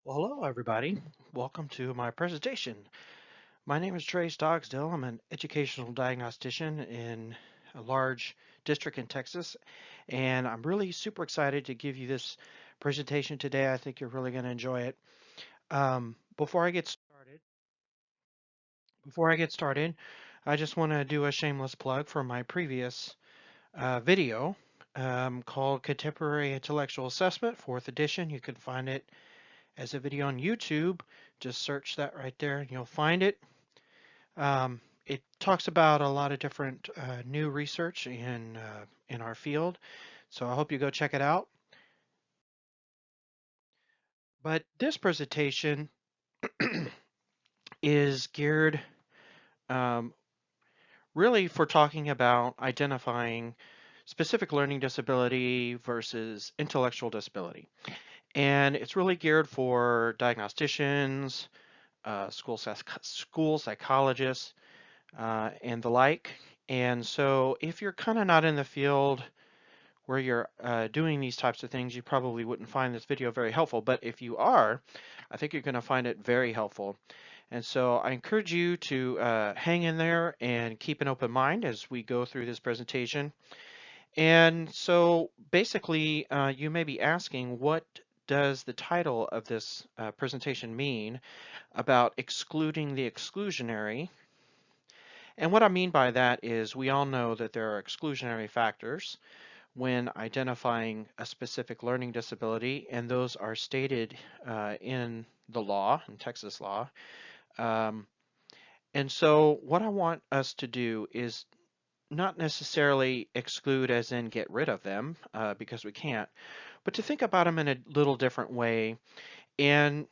Well, hello everybody. Welcome to my presentation. My name is Trey Stogsdill. I'm an educational diagnostician in a large district in Texas, and I'm really super excited to give you this presentation today. I think you're really going to enjoy it. Before I get started, I just want to do a shameless plug for my previous video called Contemporary Intellectual Assessment, 4th edition. You can find it as a video on YouTube. Just search that right there and you'll find it. It talks about a lot of different new research in our field, so I hope you go check it out. But this presentation is geared um, really for talking about identifying specific learning disability versus intellectual disability. And it's really geared for diagnosticians, school psychologists, and the like. And so if you're kind of not in the field where you're doing these types of things, you probably wouldn't find this video very helpful. But if you are, I think you're going to find it very helpful. And so I encourage you to hang in there and keep an open mind as we go through this presentation. And so basically, you may be asking, what does the title of this presentation mean about excluding the exclusionary? And what I mean by that is we all know that there are exclusionary factors when identifying a specific learning disability, and those are stated in the law, in Texas law. Um, and so what I want us to do is not necessarily exclude as in get rid of them, because we can't, but to think about them in a little different way and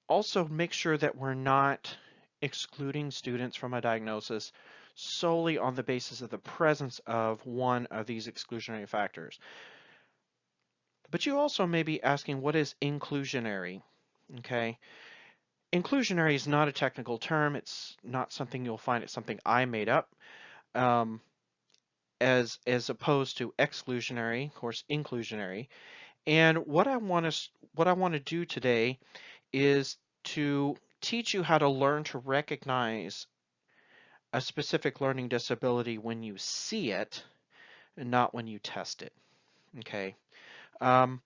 also make sure that we're not excluding students from a diagnosis solely on the basis of the presence of one of these exclusionary factors. But you also may be asking, what is inclusionary? Okay. Inclusionary is not a technical term. It's not something you'll find. It's something I made up. Um, as opposed to exclusionary, of course, inclusionary. And what I want to do today is to teach you how to learn to recognize a specific learning disability when you see it and not when you test it. Okay. Um,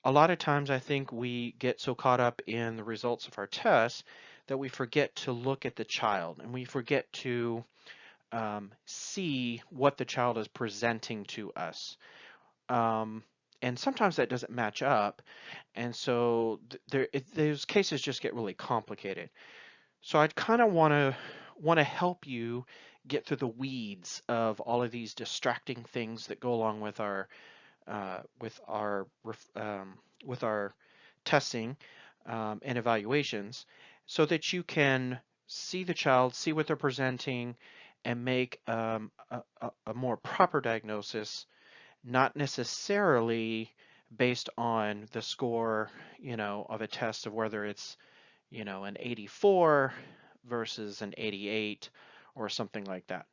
a lot of times I think we get so caught up in the results of our tests that we forget to look at the child and we forget to see what the child is presenting to us. Um, and sometimes that doesn't match up. And so those cases just get really complicated. So I'd kind of want to help you get through the weeds of all of these distracting things that go along with our uh, with our with our testing and evaluations, so that you can see the child, see what they're presenting, and make a more proper diagnosis, not necessarily based on the score, of a test of whether it's, an 84 versus an 88 or something like that.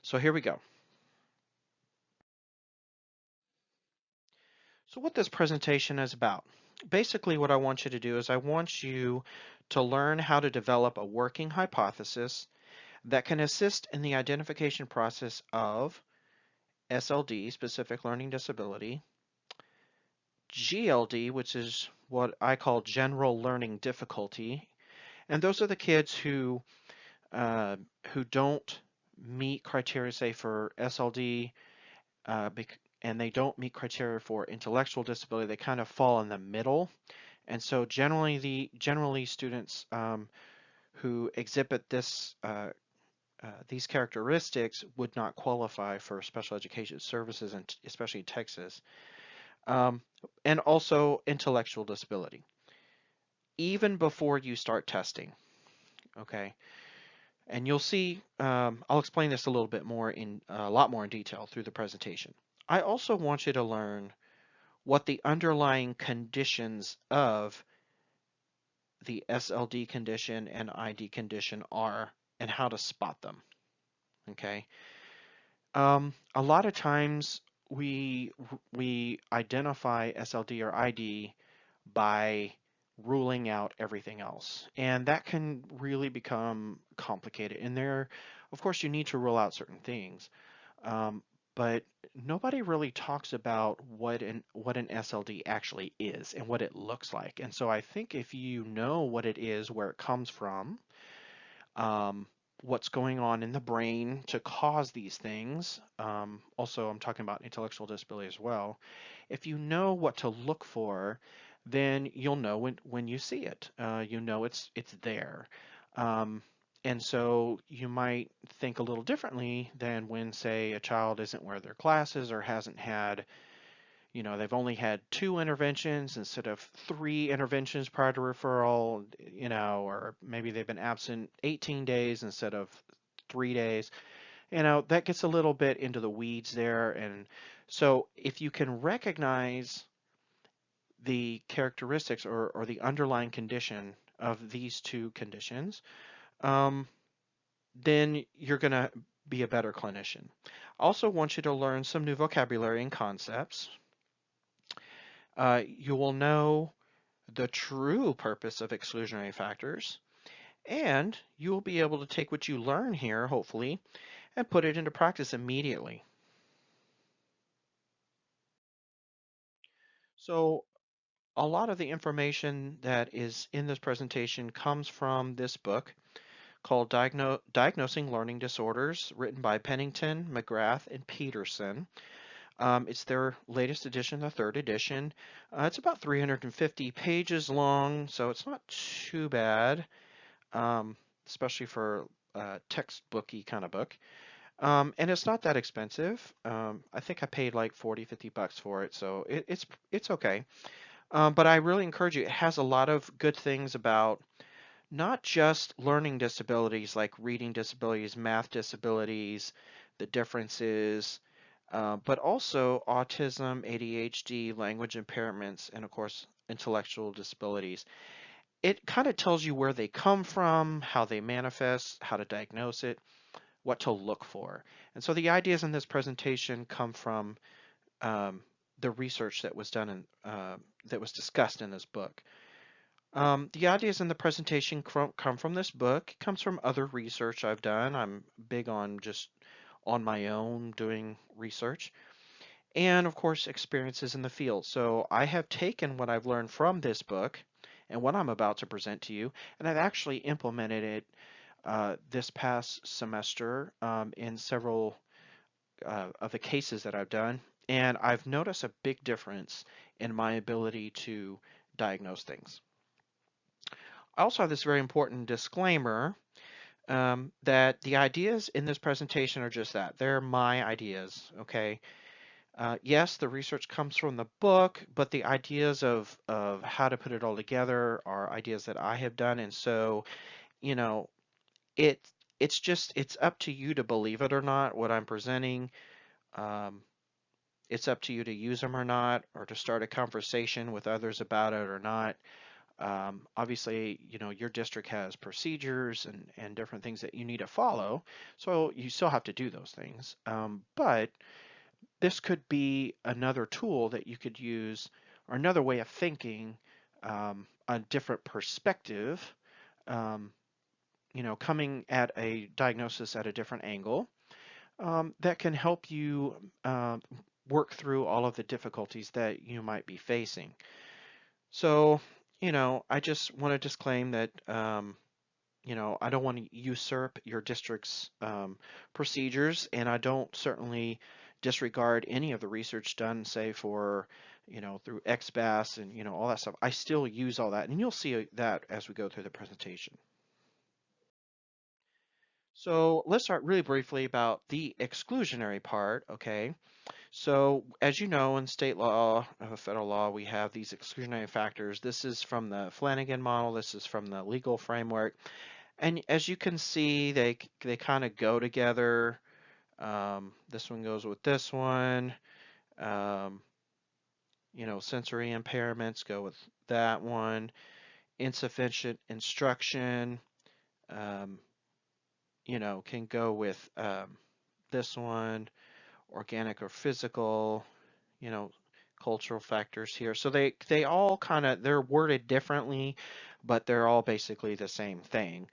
So here we go. So what this presentation is about, basically what I want you to do is I want you to learn how to develop a working hypothesis that can assist in the identification process of SLD, specific learning disability, GLD, which is what I call general learning difficulty, and those are the kids uh, who don't meet criteria, say for SLD, and they don't meet criteria for intellectual disability. They kind of fall in the middle, and so generally students who exhibit these characteristics would not qualify for special education services, and especially in Texas, um, and also intellectual disability, even before you start testing. Okay, and you'll see. I'll explain this a little bit more a lot more in detail through the presentation. I also want you to learn what the underlying conditions of the SLD condition and ID condition are and how to spot them. Okay. A lot of times we identify SLD or ID by ruling out everything else. And that can really become complicated. And there, of course, you need to rule out certain things. Um, but nobody really talks about what an SLD actually is and what it looks like. And so I think if you know what it is, where it comes from, um, what's going on in the brain to cause these things. Also, I'm talking about intellectual disability as well. If you know what to look for, then you'll know when you see it. You know it's there. Um, and so you might think a little differently than when, say, a child isn't wearing their glasses or hasn't had, they've only had two interventions instead of three interventions prior to referral, or maybe they've been absent 18 days instead of 3 days. That gets a little bit into the weeds there. And so if you can recognize the characteristics or the underlying condition of these two conditions, um, then you're going to be a better clinician. I also want you to learn some new vocabulary and concepts. You will know the true purpose of exclusionary factors, and you will be able to take what you learn here, hopefully, and put it into practice immediately. So a lot of the information that is in this presentation comes from this book called Diagnosing Learning Disorders, written by Pennington, McGrath, and Peterson. It's their latest edition, the third edition. It's about 350 pages long, so it's not too bad, especially for a textbooky kind of book. And it's not that expensive. I think I paid like 40, 50 bucks for it, so it's okay. But I really encourage you. It has a lot of good things about not just learning disabilities like reading disabilities, math disabilities, the differences, but also autism, ADHD, language impairments, and of course, intellectual disabilities. It kind of tells you where they come from, how they manifest, how to diagnose it, what to look for. And so the ideas in this presentation come from um, the research that was done that was discussed in this book. The ideas in the presentation come from this book. It comes from other research I've done. I'm big on just on my own doing research. And of course, experiences in the field. So I have taken what I've learned from this book and what I'm about to present to you, and I've actually implemented it this past semester in several of the cases that I've done. And I've noticed a big difference in my ability to diagnose things. I also have this very important disclaimer that the ideas in this presentation are just that. They're my ideas, okay? Yes, the research comes from the book, but the ideas of how to put it all together are ideas that I have done. And so, you know, it it's up to you to believe it or not, what I'm presenting. Um, it's up to you to use them or not, or to start a conversation with others about it or not. Obviously, your district has procedures and different things that you need to follow, so you still have to do those things. But this could be another tool that you could use, or another way of thinking, a different perspective, um, coming at a diagnosis at a different angle, that can help you work through all of the difficulties that you might be facing. So, I just want to disclaim that, I don't want to usurp your district's procedures, and I don't certainly disregard any of the research done, say for, through XBAS and, all that stuff. I still use all that, and you'll see that as we go through the presentation. So let's start really briefly about the exclusionary part, okay? So as you know, in state law, federal law, we have these exclusionary factors. This is from the Flanagan model. This is from the legal framework. And as you can see, they kind of go together. This one goes with this one. Um, sensory impairments go with that one. Insufficient instruction, um, can go with this one. Organic or physical, you know, cultural factors here. So they all kind of they're worded differently, but they're all basically the same thing.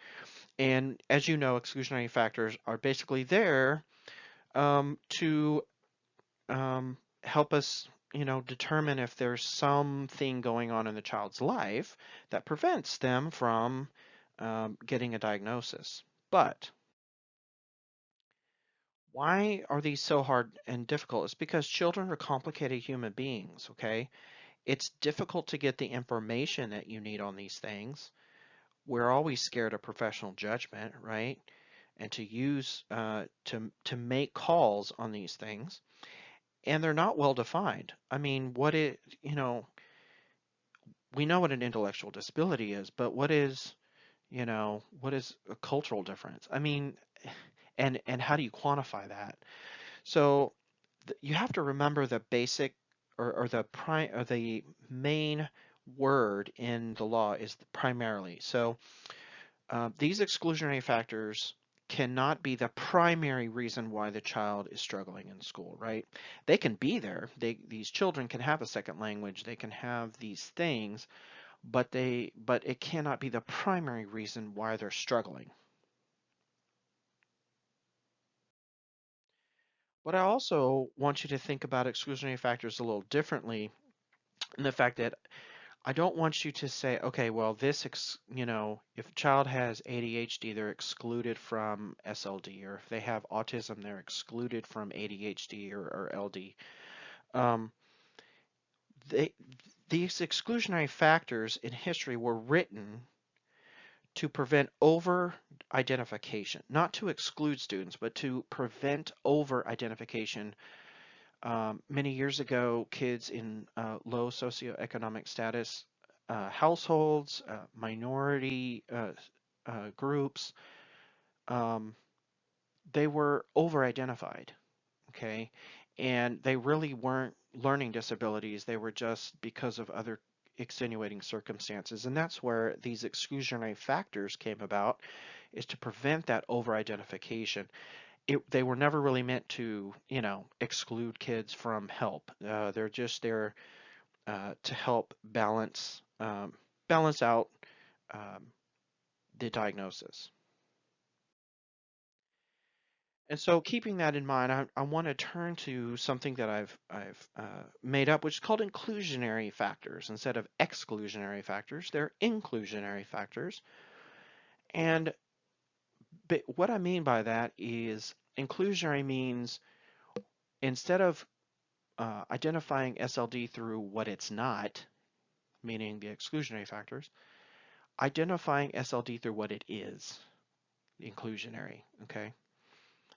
And as you know, exclusionary factors are basically there to help us, determine if there's something going on in the child's life that prevents them from getting a diagnosis. But why are these so hard and difficult? It's because children are complicated human beings, okay? It's difficult to get the information that you need on these things. We're always scared of professional judgment, right? And to use to make calls on these things, and they're not well defined. I mean, we know what an intellectual disability is, but what is a cultural difference? I mean, and how do you quantify that? So you have to remember the basic or the main word in the law is primarily. So these exclusionary factors cannot be the primary reason why the child is struggling in school, right? They can be there. These children can have a second language. They can have these things, but it cannot be the primary reason why they're struggling. But I also want you to think about exclusionary factors a little differently in the fact that I don't want you to say, okay, well, if a child has ADHD, they're excluded from SLD, or if they have autism, they're excluded from ADHD or LD. Um, they, these exclusionary factors in history were written to prevent over identification, not to exclude students, but to prevent over identification. Many years ago, kids in low socioeconomic status households, minority groups, um, they were over-identified, okay? And they really weren't learning disabilities. They were just because of other extenuating circumstances. And that's where these exclusionary factors came about, is to prevent that over-identification. They were never really meant to, exclude kids from help. They're just there to help balance out um, the diagnosis. And so, keeping that in mind, I want to turn to something that I've made up, which is called inclusionary factors. Instead of exclusionary factors, they're inclusionary factors. And what I mean by that is inclusionary means instead of identifying SLD through what it's not, meaning the exclusionary factors, identifying SLD through what it is, inclusionary. Okay,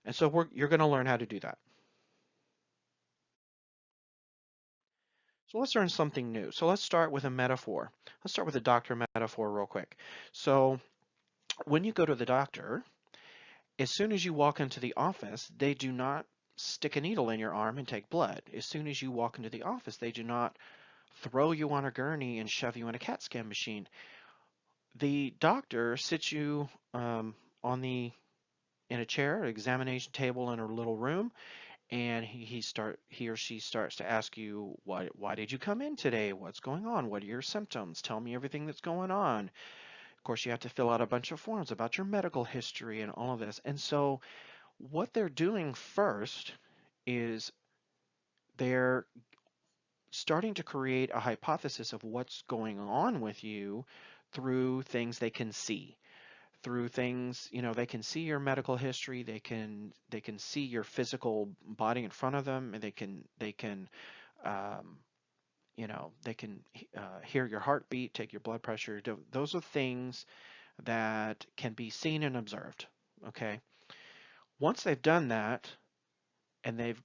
and so you're going to learn how to do that. So let's learn something new. So let's start with a metaphor. Let's start with a doctor metaphor real quick. So when you go to the doctor, as soon as you walk into the office, they do not stick a needle in your arm and take blood. As soon as you walk into the office, they do not throw you on a gurney and shove you in a CAT scan machine. The doctor sits you on the in a chair, examination table in a little room, and he or she starts to ask you, why did you come in today? What's going on? What are your symptoms? Tell me everything that's going on. Of course, you have to fill out a bunch of forms about your medical history and all of this. And so what they're doing first is they're starting to create a hypothesis of what's going on with you through things they can see. Through things, they can see your medical history, they can see your physical body in front of them, and um, they can hear your heartbeat, take your blood pressure. Those are things that can be seen and observed. Okay. Once they've done that, and they've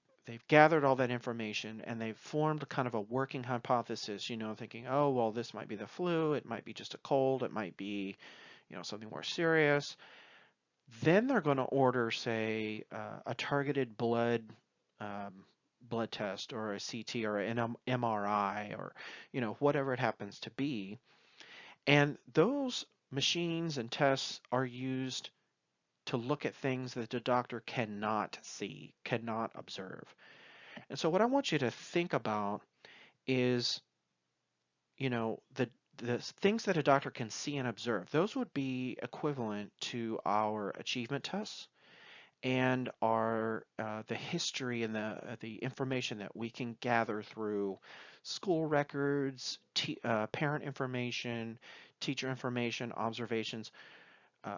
gathered all that information, and they've formed kind of a working hypothesis, thinking, oh, well, this might be the flu, it might be just a cold, it might be, something more serious. Then they're going to order, say, a targeted um, blood test or a CT or an MRI or whatever it happens to be. And those machines and tests are used to look at things that the doctor cannot see, cannot observe. And so what I want you to think about is, the things that a doctor can see and observe. Those would be equivalent to our achievement tests and our the history and the information that we can gather through school records, parent information, teacher information, observations,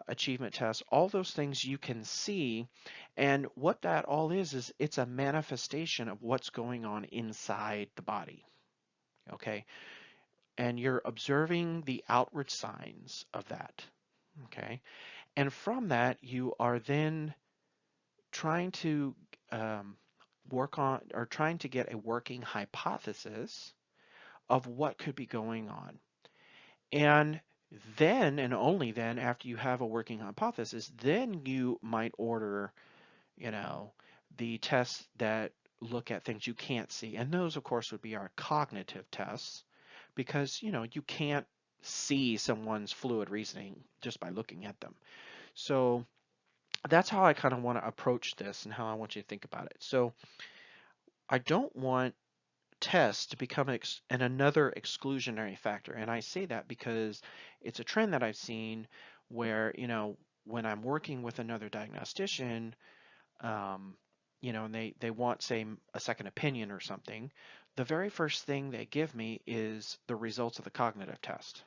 achievement tests, all those things you can see. And what that all is it's a manifestation of what's going on inside the body. Okay. And you're observing the outward signs of that. Okay. And from that, you are then trying to um, work on or trying to get a working hypothesis of what could be going on. And then, and only then, after you have a working hypothesis, then you might order, you know, the tests that look at things you can't see. And those, of course, would be our cognitive tests because, you can't see someone's fluid reasoning just by looking at them. So that's how I kind of want to approach this and how I want you to think about it. So I don't want tests to become another exclusionary factor. And I say that because it's a trend that I've seen where, when I'm working with another diagnostician, um, and they want, say, a second opinion or something, the very first thing they give me is the results of the cognitive test.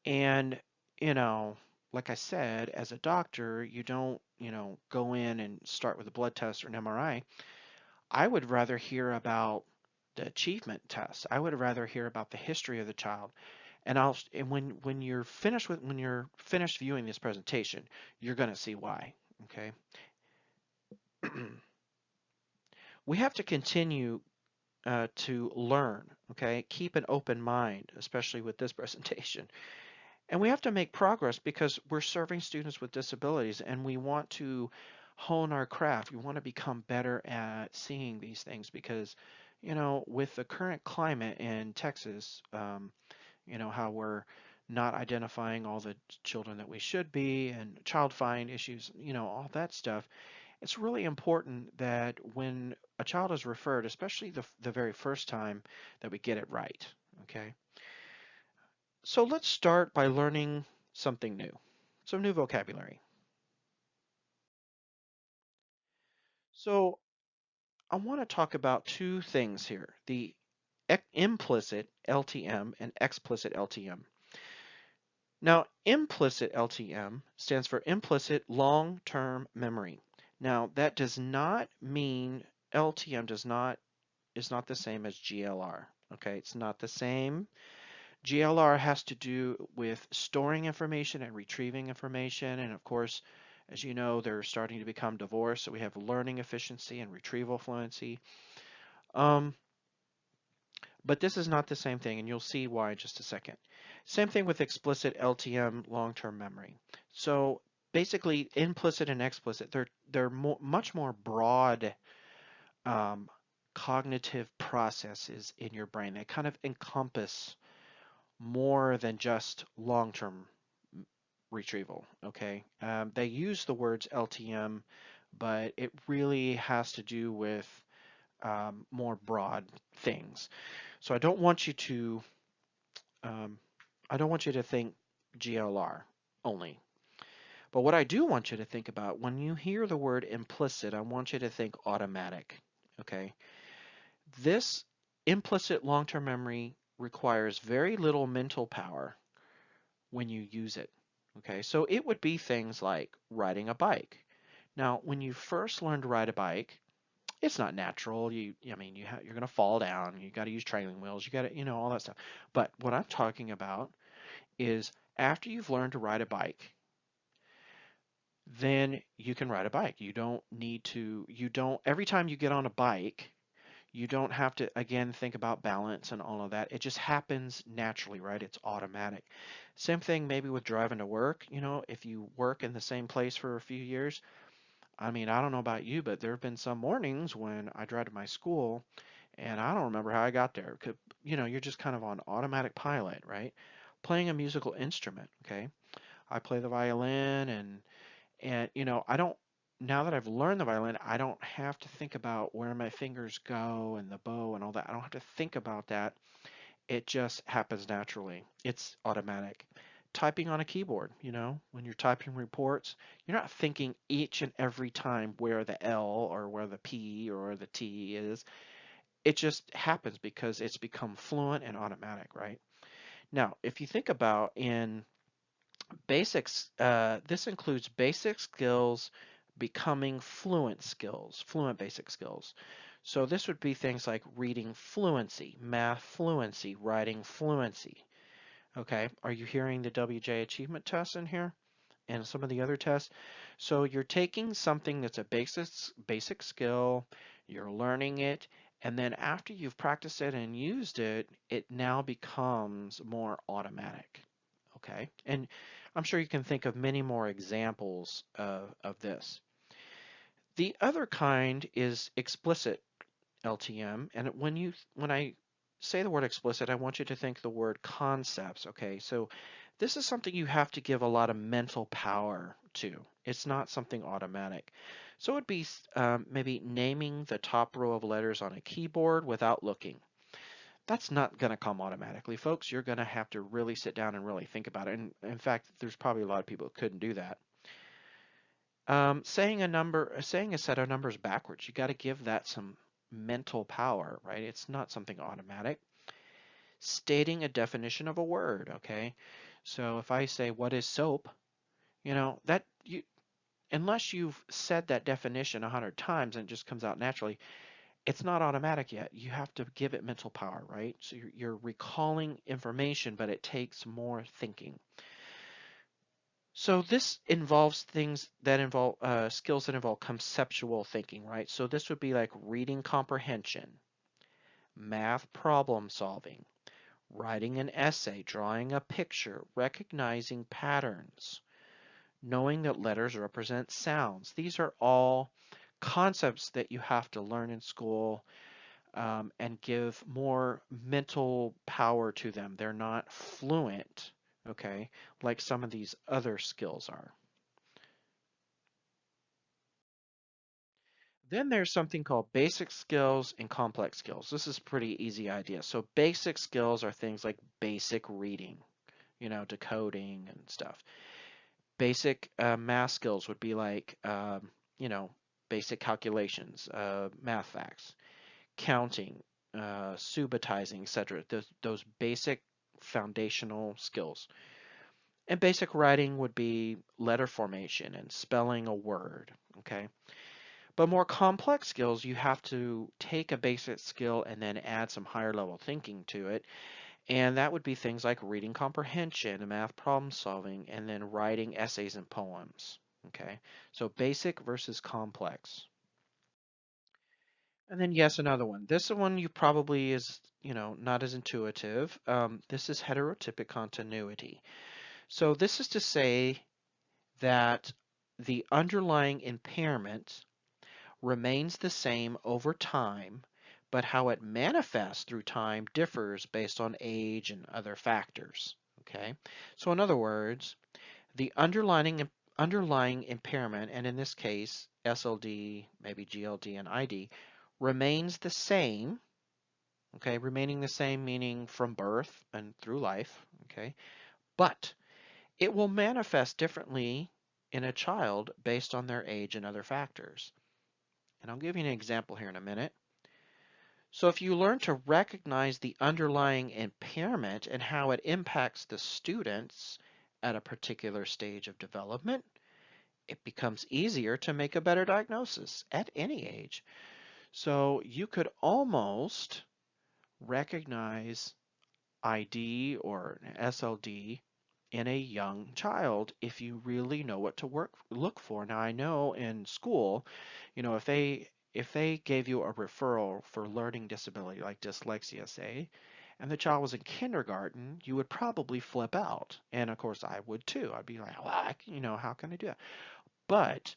And, you know, like I said, as a doctor, you don't, go in and start with a blood test or an MRI. I would rather hear about the achievement test. I would rather hear about the history of the child. And when you're finished viewing this presentation, you're going to see why. Okay. We have to continue to learn. Okay. Keep an open mind, especially with this presentation. And we have to make progress because we're serving students with disabilities and we want to hone our craft. We want to become better at seeing these things because, with the current climate in Texas, how we're not identifying all the children that we should be and child find issues, all that stuff. It's really important that when a child is referred, especially the very first time, that we get it right. Okay. So let's start by learning something new, some new vocabulary. So I want to talk about two things here, the implicit LTM and explicit LTM. Now, implicit LTM stands for implicit long-term memory. Now, that does not mean LTM is not the same as GLR. Okay, it's not the same. GLR has to do with storing information and retrieving information. And of course, as you know, they're starting to become divorced. So we have learning efficiency and retrieval fluency. Um, but this is not the same thing, and you'll see why in just a second. Same thing with explicit LTM, long-term memory. So basically, implicit and explicit, they're much more broad um, cognitive processes in your brain. They kind of encompass more than just long-term retrieval. Okay, they use the words LTM, but it really has to do with more broad things. So um, I don't want you to think GLR only. But what I do want you to think about when you hear the word implicit, I want you to think automatic. Okay, this implicit long-term memory requires very little mental power when you use it. Okay, so it would be things like riding a bike. Now, when you first learn to ride a bike, it's not natural. You're going to fall down. You got to use trailing wheels. You got to, all that stuff. But what I'm talking about is after you've learned to ride a bike, then you can ride a bike. You don't, every time you get on a bike, you don't have to, again, think about balance and all of that. It just happens naturally, right? It's automatic. Same thing maybe with driving to work. If you work in the same place for a few years, I mean, I don't know about you, but there have been some mornings when I drive to my school and I don't remember how I got there. You're just kind of on automatic pilot, right? Playing a musical instrument, okay? I play the violin and I don't now that I've learned the violin, I don't have to think about where my fingers go and the bow and all that. I don't have to think about that. It just happens naturally. It's automatic. Typing on a keyboard, when you're typing reports, you're not thinking each and every time where the L or where the P or the T is. It just happens because it's become fluent and automatic, right? Now, if you think about in basics, this includes basic skills becoming fluent skills, fluent basic skills. So this would be things like reading fluency, math fluency, writing fluency. Okay, are you hearing the WJ achievement tests in here and some of the other tests? So you're taking something that's a basic skill, you're learning it, and then after you've practiced it and used it, it now becomes more automatic. Okay, and I'm sure you can think of many more examples of this. The other kind is explicit LTM, and when I say the word explicit, I want you to think the word concepts, okay? So this is something you have to give a lot of mental power to. It's not something automatic. So it would be maybe naming the top row of letters on a keyboard without looking. That's not going to come automatically, folks. You're going to have to really sit down and really think about it. And in fact, there's probably a lot of people who couldn't do that. Saying a set of numbers backwards, you got to give that some mental power, right? It's not something automatic. Stating a definition of a word, okay? So if I say, what is soap? That you, unless you've said that definition 100 times and it just comes out naturally, it's not automatic yet. You have to give it mental power, right? So you're recalling information, but it takes more thinking. So this involves things that involve skills that involve conceptual thinking, right? So this would be like reading comprehension, math problem solving, writing an essay, drawing a picture, recognizing patterns, knowing that letters represent sounds. These are all concepts that you have to learn in school and give more mental power to them. They're not fluent, okay, like some of these other skills are. Then there's something called basic skills and complex skills. This is a pretty easy idea. So basic skills are things like basic reading, decoding and stuff. Basic math skills would be like, basic calculations, math facts, counting, subitizing, etc. Those basic foundational skills. And basic writing would be letter formation and spelling a word, okay? But more complex skills, you have to take a basic skill and then add some higher level thinking to it. And that would be things like reading comprehension, math problem solving, and then writing essays and poems. Okay, so basic versus complex. And then yes, another one. This one you probably is, not as intuitive. This is heterotypic continuity. So this is to say that the underlying impairment remains the same over time, but how it manifests through time differs based on age and other factors. Okay, so in other words, the underlying impairment, and in this case SLD, maybe GLD and ID, remains the same. Okay, remaining the same meaning from birth and through life. Okay, but it will manifest differently in a child based on their age and other factors. And I'll give you an example here in a minute. So if you learn to recognize the underlying impairment and how it impacts the students at a particular stage of development, it becomes easier to make a better diagnosis at any age. So you could almost recognize ID or SLD in a young child if you really know what to look for. Now I know in school, if they gave you a referral for learning disability like dyslexia, say, and the child was in kindergarten, you would probably flip out. And of course I would too. I'd be like, well, how can I do that? But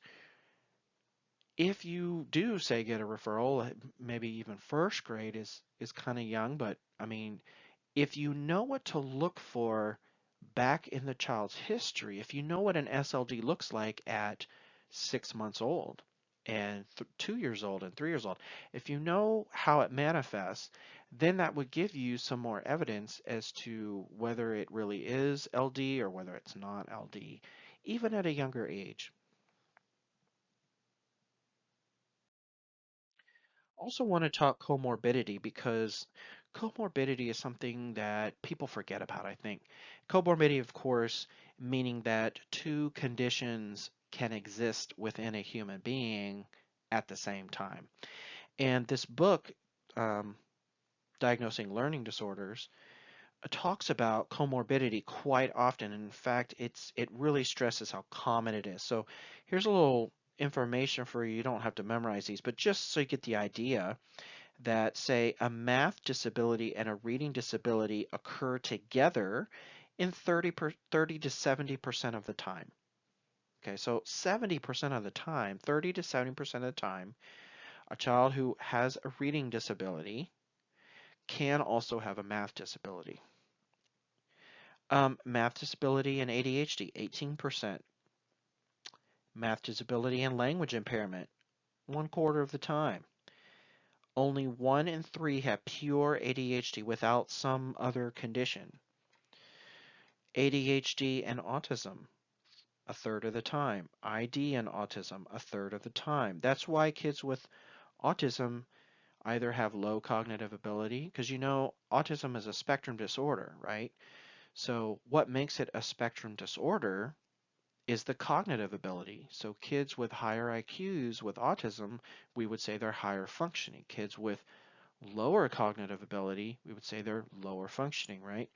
if you do say get a referral, maybe even first grade is kind of young, but I mean, if you know what to look for back in the child's history, if you know what an SLD looks like at 6 months old and 2 years old and 3 years old. If you know how it manifests, then that would give you some more evidence as to whether it really is LD or whether it's not LD, even at a younger age. Also want to talk comorbidity because comorbidity is something that people forget about, I think. Comorbidity, of course, meaning that two conditions can exist within a human being at the same time. And this book, um, Diagnosing Learning Disorders, talks about comorbidity quite often. In fact, it really stresses how common it is. So here's a little information for you. You don't have to memorize these, but just so you get the idea that, say, a math disability and a reading disability occur together in 30 to 70% of the time. Okay, so 70% of the time, 30 to 70% of the time, a child who has a reading disability can also have a math disability. Math disability and ADHD, 18%. Math disability and language impairment, 1/4 of the time. Only 1 in 3 have pure ADHD without some other condition. ADHD and autism, 1/3 of the time. ID and autism, 1/3 of the time. That's why kids with autism either have low cognitive ability, because autism is a spectrum disorder, right? So what makes it a spectrum disorder is the cognitive ability. So kids with higher IQs with autism, we would say they're higher functioning. Kids with lower cognitive ability, we would say they're lower functioning, right?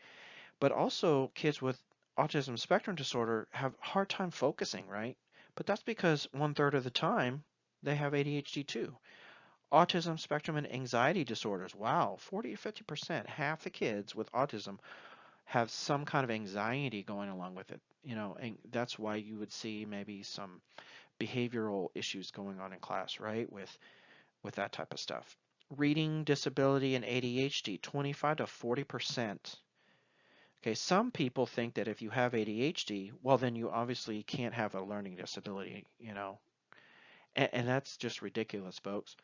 But also kids with autism spectrum disorder have a hard time focusing, right? But that's because 1/3 of the time they have ADHD too. Autism spectrum and anxiety disorders, wow, 40 to 50%, half the kids with autism have some kind of anxiety going along with it. And that's why you would see maybe some behavioral issues going on in class, right? With that type of stuff. Reading disability and ADHD, 25 to 40%. Okay, some people think that if you have ADHD, well, then you obviously can't have a learning disability. And that's just ridiculous, folks.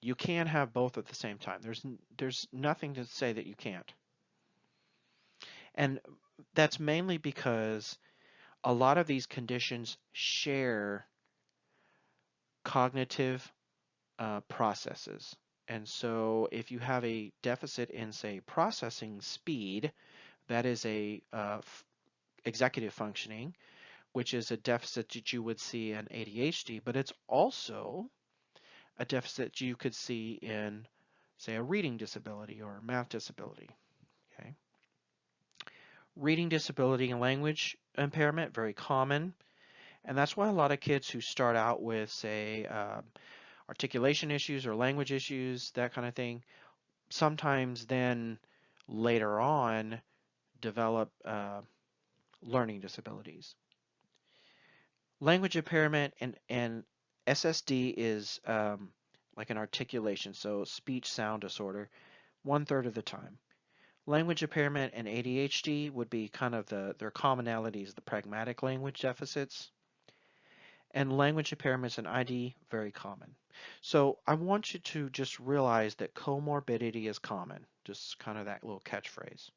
You can have both at the same time. There's nothing to say that you can't. And that's mainly because a lot of these conditions share cognitive processes. And so if you have a deficit in, say, processing speed, that is a executive functioning, which is a deficit that you would see in ADHD, but it's also a deficit you could see in, say, a reading disability or a math disability. Okay. Reading disability and language impairment, very common. And that's why a lot of kids who start out with, say, articulation issues or language issues, that kind of thing, sometimes then later on develop learning disabilities. Language impairment and SSD is like an articulation, so speech sound disorder, 1/3 of the time. Language impairment and ADHD would be kind of their commonalities, the pragmatic language deficits. And language impairments and ID, very common. So I want you to just realize that comorbidity is common, just kind of that little catchphrase.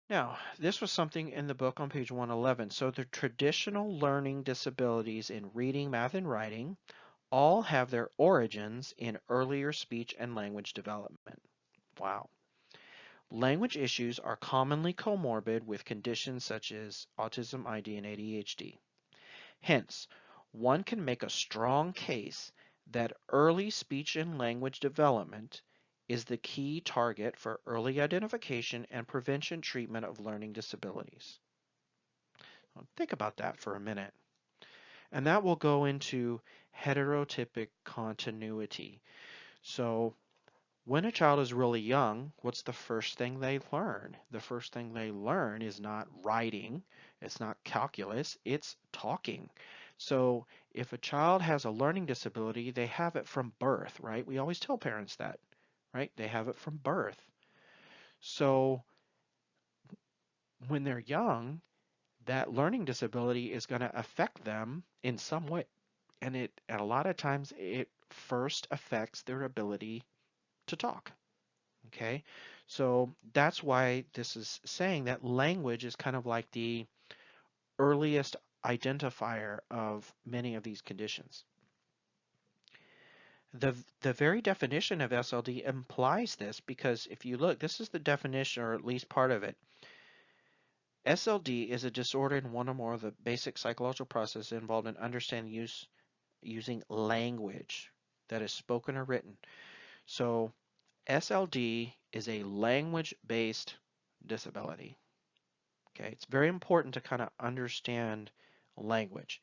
Now, this was something in the book on page 111. So the traditional learning disabilities in reading, math, and writing all have their origins in earlier speech and language development. Wow. Language issues are commonly comorbid with conditions such as autism, ID, and ADHD. Hence, one can make a strong case that early speech and language development is the key target for early identification and prevention treatment of learning disabilities. Think about that for a minute. And that will go into heterotypic continuity. So when a child is really young, what's the first thing they learn? The first thing they learn is not writing, it's not calculus, it's talking. So if a child has a learning disability, they have it from birth, right? We always tell parents that, right? They have it from birth. So when they're young, that learning disability is going to affect them in some way. And a lot of times it first affects their ability to talk. Okay, so that's why this is saying that language is kind of like the earliest identifier of many of these conditions. The very definition of SLD implies this, because if you look, this is the definition, or at least part of it. SLD is a disorder in one or more of the basic psychological processes involved in understanding using language that is spoken or written. So SLD is a language-based disability. Okay, it's very important to kind of understand language.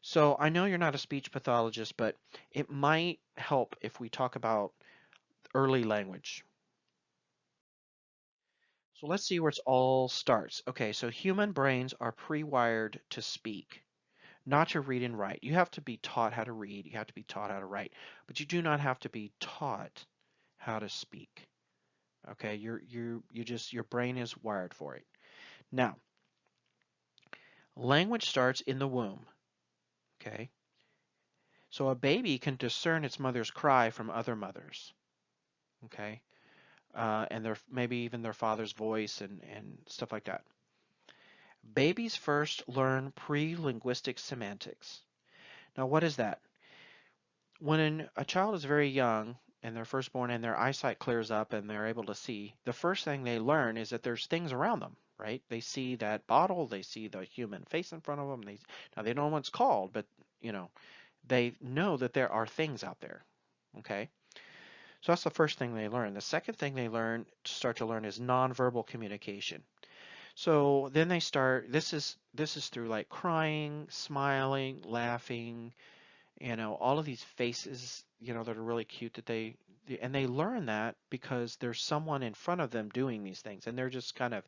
So I know you're not a speech pathologist, but it might help if we talk about early language. So let's see where it all starts. Okay, so human brains are pre-wired to speak, not to read and write. You have to be taught how to read, you have to be taught how to write, but you do not have to be taught how to speak. Okay, your brain is wired for it. Now, language starts in the womb. Okay, so a baby can discern its mother's cry from other mothers. Okay, and maybe even their father's voice and stuff like that. Babies first learn pre-linguistic semantics. Now, what is that? When a child is very young and they're first born and their eyesight clears up and they're able to see, the first thing they learn is that there's things around them, right? They see that bottle, they see the human face in front of them. Now they don't know what it's called, but they know that there are things out there. Okay, so that's the first thing they learn. The second thing they start to learn is nonverbal communication. So then they start. This is through like crying, smiling, laughing, all of these faces, that are really cute and they learn that because there's someone in front of them doing these things, and they're just kind of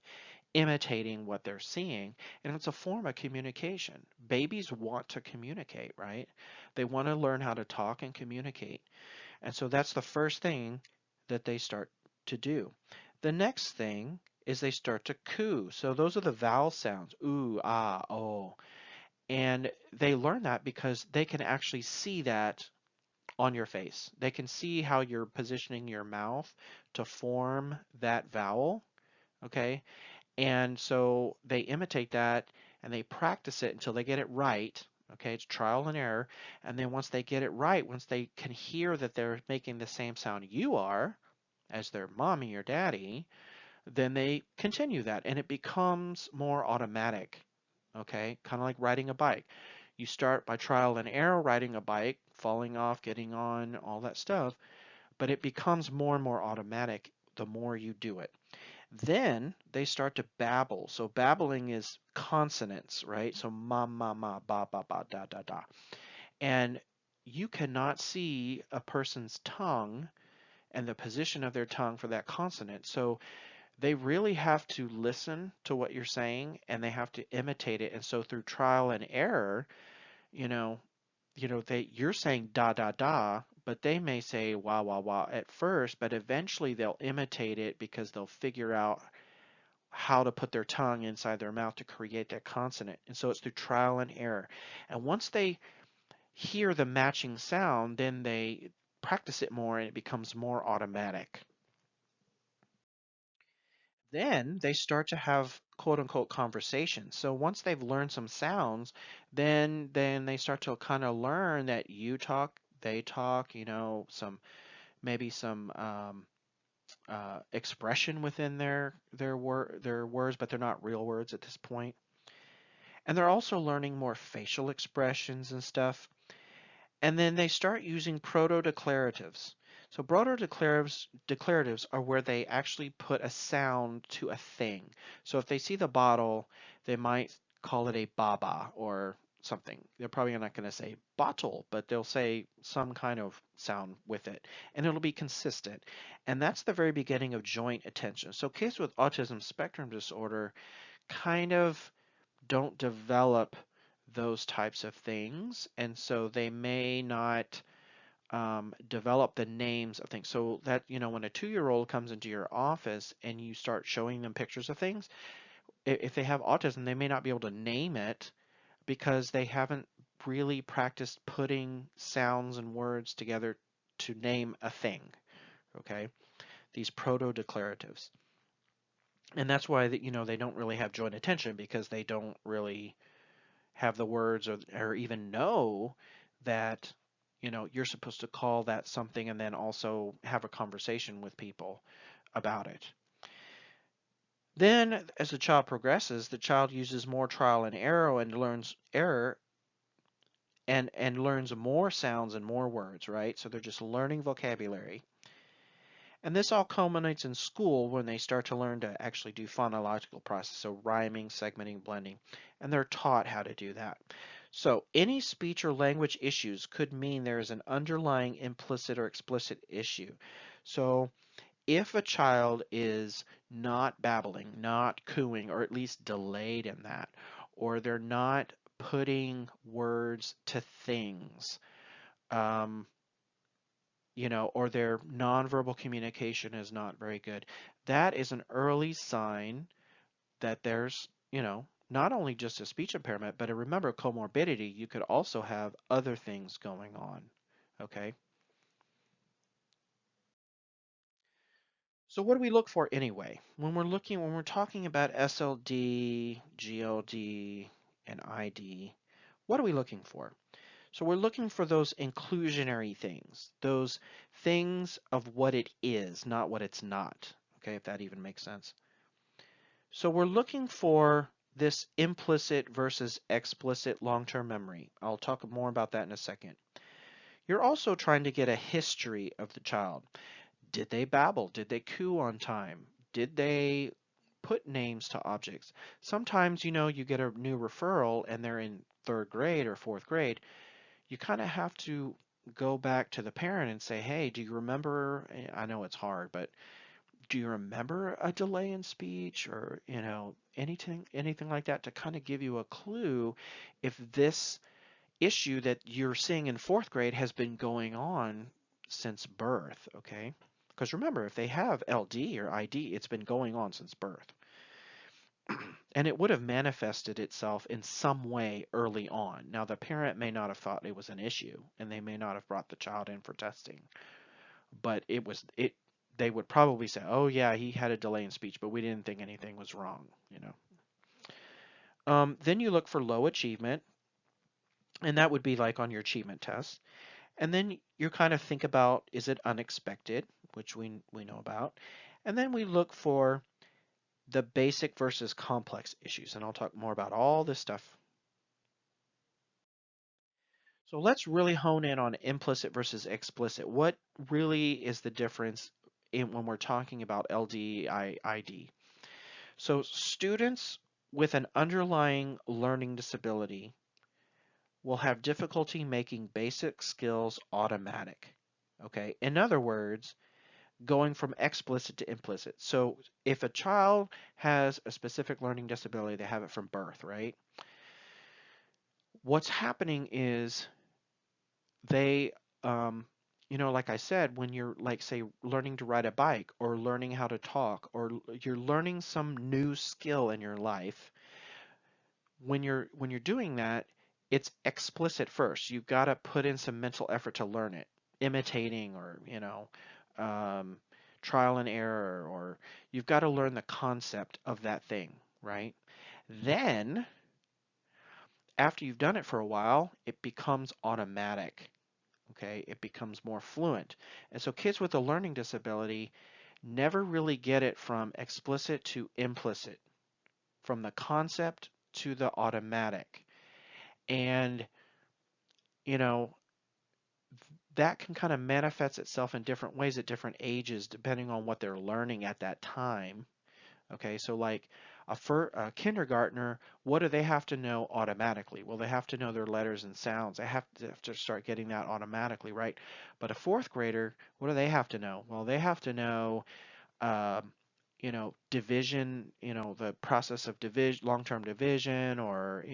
imitating what they're seeing, and it's a form of communication. Babies want to communicate, right? They want to learn how to talk and communicate. And so that's the first thing that they start to do. The next thing is they start to coo. So those are the vowel sounds, ooh, ah, oh. And they learn that because they can actually see that on your face. They can see how you're positioning your mouth to form that vowel, okay? And so they imitate that and they practice it until they get it right. Okay, it's trial and error. And then once they get it right, once they can hear that they're making the same sound you are as their mommy or daddy, then they continue that and it becomes more automatic. Okay, kind of like riding a bike. You start by trial and error riding a bike, falling off, getting on, all that stuff, but it becomes more and more automatic the more you do it. Then they start to babble. So babbling is consonants, right? So ma, ba, da, da, da. And you cannot see a person's tongue and the position of their tongue for that consonant. So they really have to listen to what you're saying and they have to imitate it. And so through trial and error, you know, you're saying da da da, but they may say wah wah wah at first, but eventually they'll imitate it because they'll figure out how to put their tongue inside their mouth to create that consonant. And so it's through trial and error. And once they hear the matching sound, then they practice it more and it becomes more automatic. Then they start to have quote unquote conversations. So once they've learned some sounds, then they start to kind of learn that you talk, they talk, maybe some expression within their words, but they're not real words at this point. And they're also learning more facial expressions and stuff. And then they start using proto-declaratives. So proto-declaratives are where they actually put a sound to a thing. So if they see the bottle, they might call it a baba or something. They're probably not going to say bottle, but they'll say some kind of sound with it, and it'll be consistent. And that's the very beginning of joint attention. So kids with autism spectrum disorder kind of don't develop those types of things, and so they may not develop the names of things. So that, when a 2-year-old comes into your office and you start showing them pictures of things, if they have autism, they may not be able to name it because they haven't really practiced putting sounds and words together to name a thing, okay? These proto-declaratives. And that's why that they don't really have joint attention because they don't really have the words or even know that you're supposed to call that something and then also have a conversation with people about it. Then as the child progresses, the child uses more trial and error and learns error and learns more sounds and more words, right? So they're just learning vocabulary. And this all culminates in school when they start to learn to actually do phonological process, so rhyming, segmenting, blending, and they're taught how to do that. So any speech or language issues could mean there is an underlying implicit or explicit issue. So if a child is not babbling, not cooing, or at least delayed in that, or they're not putting words to things, um, or their nonverbal communication is not very good, that is an early sign that there's, not only just a speech impairment, but remember comorbidity, you could also have other things going on. Okay. So what do we look for anyway? When we're talking about SLD, GLD, and ID, what are we looking for? So we're looking for those inclusionary things, those things of what it is, not what it's not. Okay, if that even makes sense. So we're looking for this implicit versus explicit long-term memory. I'll talk more about that in a second. You're also trying to get a history of the child. Did they babble? Did they coo on time? Did they put names to objects? Sometimes, you get a new referral and they're in third grade or fourth grade. You kind of have to go back to the parent and say, hey, do you remember? I know it's hard, but do you remember a delay in speech or, anything like that to kind of give you a clue if this issue that you're seeing in fourth grade has been going on since birth, okay? Because remember, if they have LD or ID, it's been going on since birth. And it would have manifested itself in some way early on. Now, the parent may not have thought it was an issue, and they may not have brought the child in for testing, but they would probably say, oh yeah, he had a delay in speech, but we didn't think anything was wrong. Then you look for low achievement, and that would be like on your achievement test. And then you kind of think about, is it unexpected, which we know about. And then we look for the basic versus complex issues, and I'll talk more about all this stuff. So let's really hone in on implicit versus explicit. What really is the difference when we're talking about LD, ID? So students with an underlying learning disability will have difficulty making basic skills automatic. Okay, in other words, going from explicit to implicit. So if a child has a specific learning disability, they have it from birth, right? What's happening is they, like I said, when you're like, say, learning to ride a bike or learning how to talk or you're learning some new skill in your life, when you're doing that, it's explicit first. You've got to put in some mental effort to learn it, imitating or, um, trial and error, or you've got to learn the concept of that thing, right? Then, after you've done it for a while, it becomes automatic. Okay, it becomes more fluent. And so kids with a learning disability never really get it from explicit to implicit, from the concept to the automatic. And, you know, that can kind of manifest itself in different ways at different ages, depending on what they're learning at that time. Okay, so like a kindergartner, what do they have to know automatically? Well, they have to know their letters and sounds. They have to start getting that automatically, right? But a fourth grader, what do they have to know? Well, they have to know, um, division, the process of division, long-term division, or,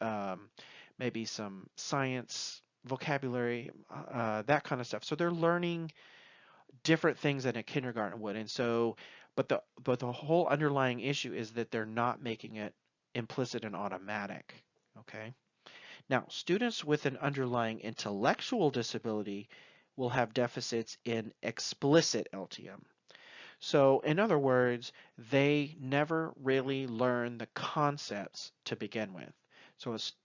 um, maybe some science vocabulary, that kind of stuff. So they're learning different things than a kindergarten would. And so but the whole underlying issue is that they're not making it implicit and automatic. Okay. Now, students with an underlying intellectual disability will have deficits in explicit LTM. So, in other words, they never really learn the concepts to begin with.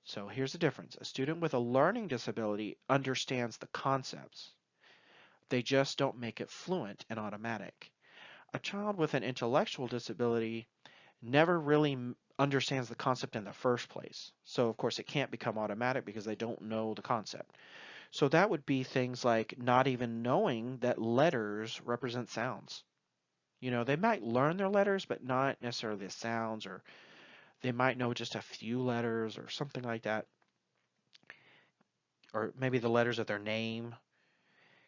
So here's the difference. A student with a learning disability understands the concepts. They just don't make it fluent and automatic. A child with an intellectual disability never really understands the concept in the first place. So of course it can't become automatic because they don't know the concept. So that would be things like not even knowing that letters represent sounds. You know, they might learn their letters, but not necessarily the sounds, or they might know just a few letters or something like that, or maybe the letters of their name.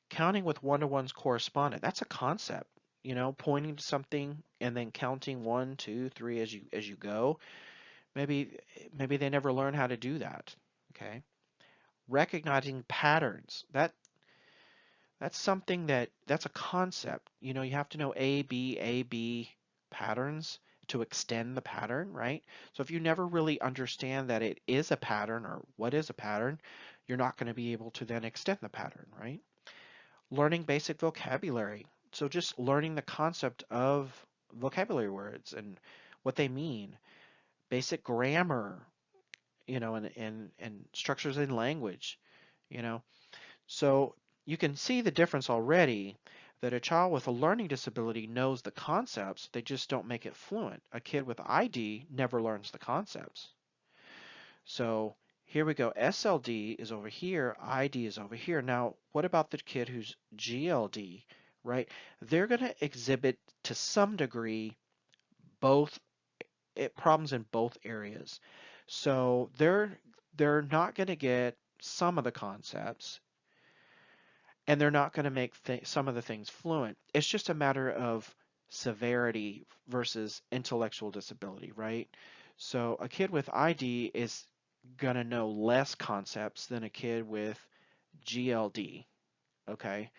Counting with one-to-one's correspondent, that's a concept. You know, pointing to something and then counting 1, 2, 3 as you go. Maybe they never learn how to do that. Okay. Recognizing patterns. That's something that's a concept. You know, you have to know A, B patterns to extend the pattern, right? So if you never really understand that it is a pattern or what is a pattern, you're not going to be able to then extend the pattern, right? Learning basic vocabulary. So just learning the concept of vocabulary words and what they mean. Basic grammar, you know, and structures in language, you know. So you can see the difference already that a child with a learning disability knows the concepts, they just don't make it fluent. A kid with ID never learns the concepts. So here we go. SLD is over here, ID is over here. Now, what about the kid who's GLD, right? They're going to exhibit to some degree both problems in both areas. So they're not going to get some of the concepts, and they're not going to make some of the things fluent. It's just a matter of severity versus intellectual disability, right? So a kid with ID is going to know less concepts than a kid with GLD, okay?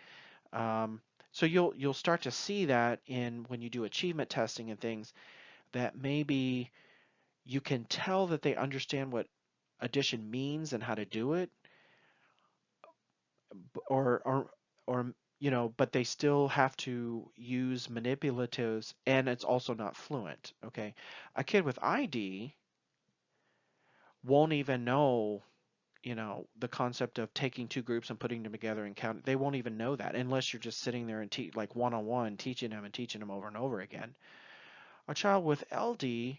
Um, so you'll start to see that in when you do achievement testing and things, that maybe you can tell that they understand what addition means and how to do it, or you know, but they still have to use manipulatives, and it's also not fluent. Okay, a kid with ID won't even know, you know, the concept of taking two groups and putting them together and count. They won't even know that unless you're just sitting there and like one-on-one teaching them over and over again. A child with LD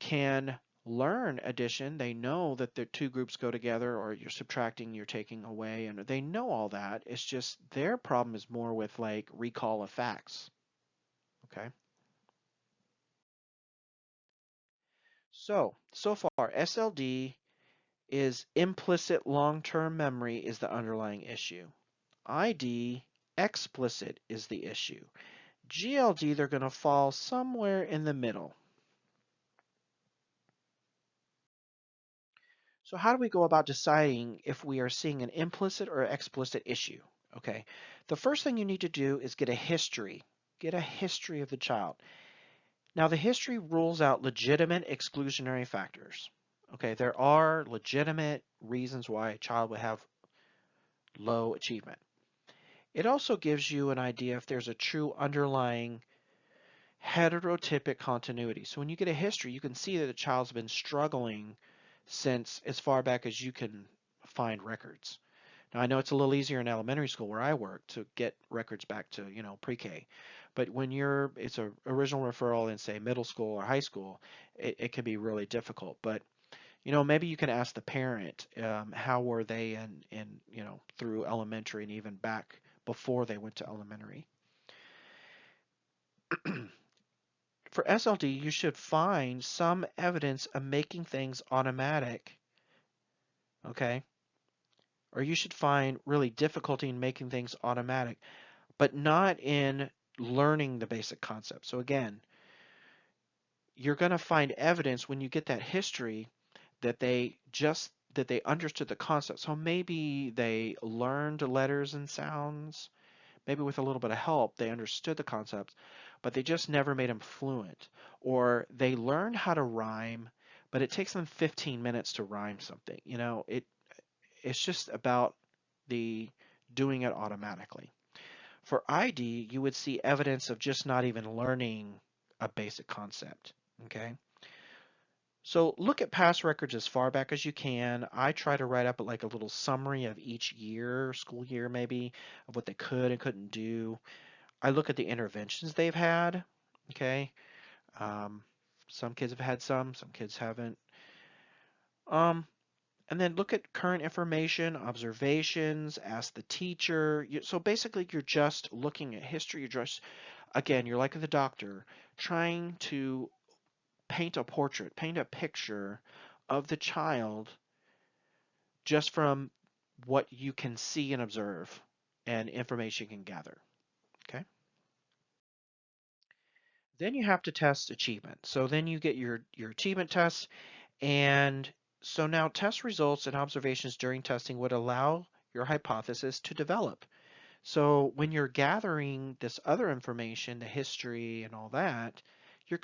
can learn addition. They know that the two groups go together, or you're subtracting, you're taking away, and they know all that. It's just their problem is more with like recall of facts. Okay. So far, SLD is implicit long-term memory is the underlying issue. ID, explicit, is the issue. GLD, they're going to fall somewhere in the middle. So how do we go about deciding if we are seeing an implicit or explicit issue? Okay, the first thing you need to do is get a history. Get a history of the child. Now the history rules out legitimate exclusionary factors. Okay, there are legitimate reasons why a child would have low achievement. It also gives you an idea if there's a true underlying heterotypic continuity. So when you get a history, you can see that the child's been struggling since as far back as you can find records. Now I know it's a little easier in elementary school where I work to get records back to, you know, pre-K. But when it's a original referral in say middle school or high school, it can be really difficult. But you know, maybe you can ask the parent, how were they in, you know, through elementary and even back before they went to elementary. For SLD, you should find some evidence of making things automatic, okay? Or you should find really difficulty in making things automatic, but not in learning the basic concept. So again, you're going to find evidence when you get that history that they understood the concept. So maybe they learned letters and sounds, maybe with a little bit of help, they understood the concepts, but they just never made them fluent. Or they learned how to rhyme, but it takes them 15 minutes to rhyme something. It's just about the doing it automatically. For ID, you would see evidence of just not even learning a basic concept. Okay. So look at past records as far back as you can. I try to write up like a little summary of each year, school year maybe, of what they could and couldn't do. I look at the interventions they've had. Okay. Um, some kids have had some kids haven't. Um, and then look at current information, observations, ask the teacher. So basically, you're just looking at history. You're just, again, you're like the doctor, trying to paint a portrait, paint a picture of the child just from what you can see and observe and information you can gather. Okay. Then you have to test achievement. So then you get your achievement tests. And so now test results and observations during testing would allow your hypothesis to develop. So when you're gathering this other information, the history and all that, you're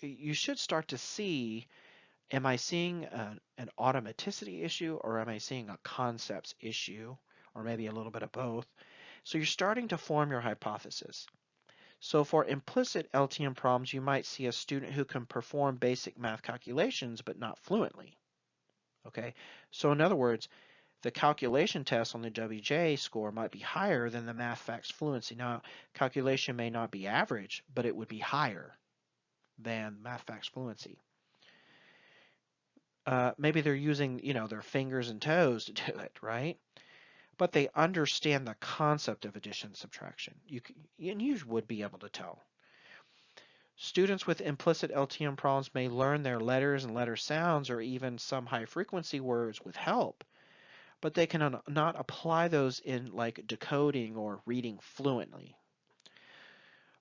you should start to see, am I seeing an automaticity issue or am I seeing a concepts issue or maybe a little bit of both? So you're starting to form your hypothesis. So for implicit LTM problems, you might see a student who can perform basic math calculations but not fluently. Okay, so in other words, the calculation test on the WJ score might be higher than the math facts fluency. Now, calculation may not be average, but it would be higher than math facts fluency. Maybe they're using, their fingers and toes to do it, right? But they understand the concept of addition and subtraction. And you would be able to tell. Students with implicit LTM problems may learn their letters and letter sounds or even some high frequency words with help, but they can not apply those in like decoding or reading fluently.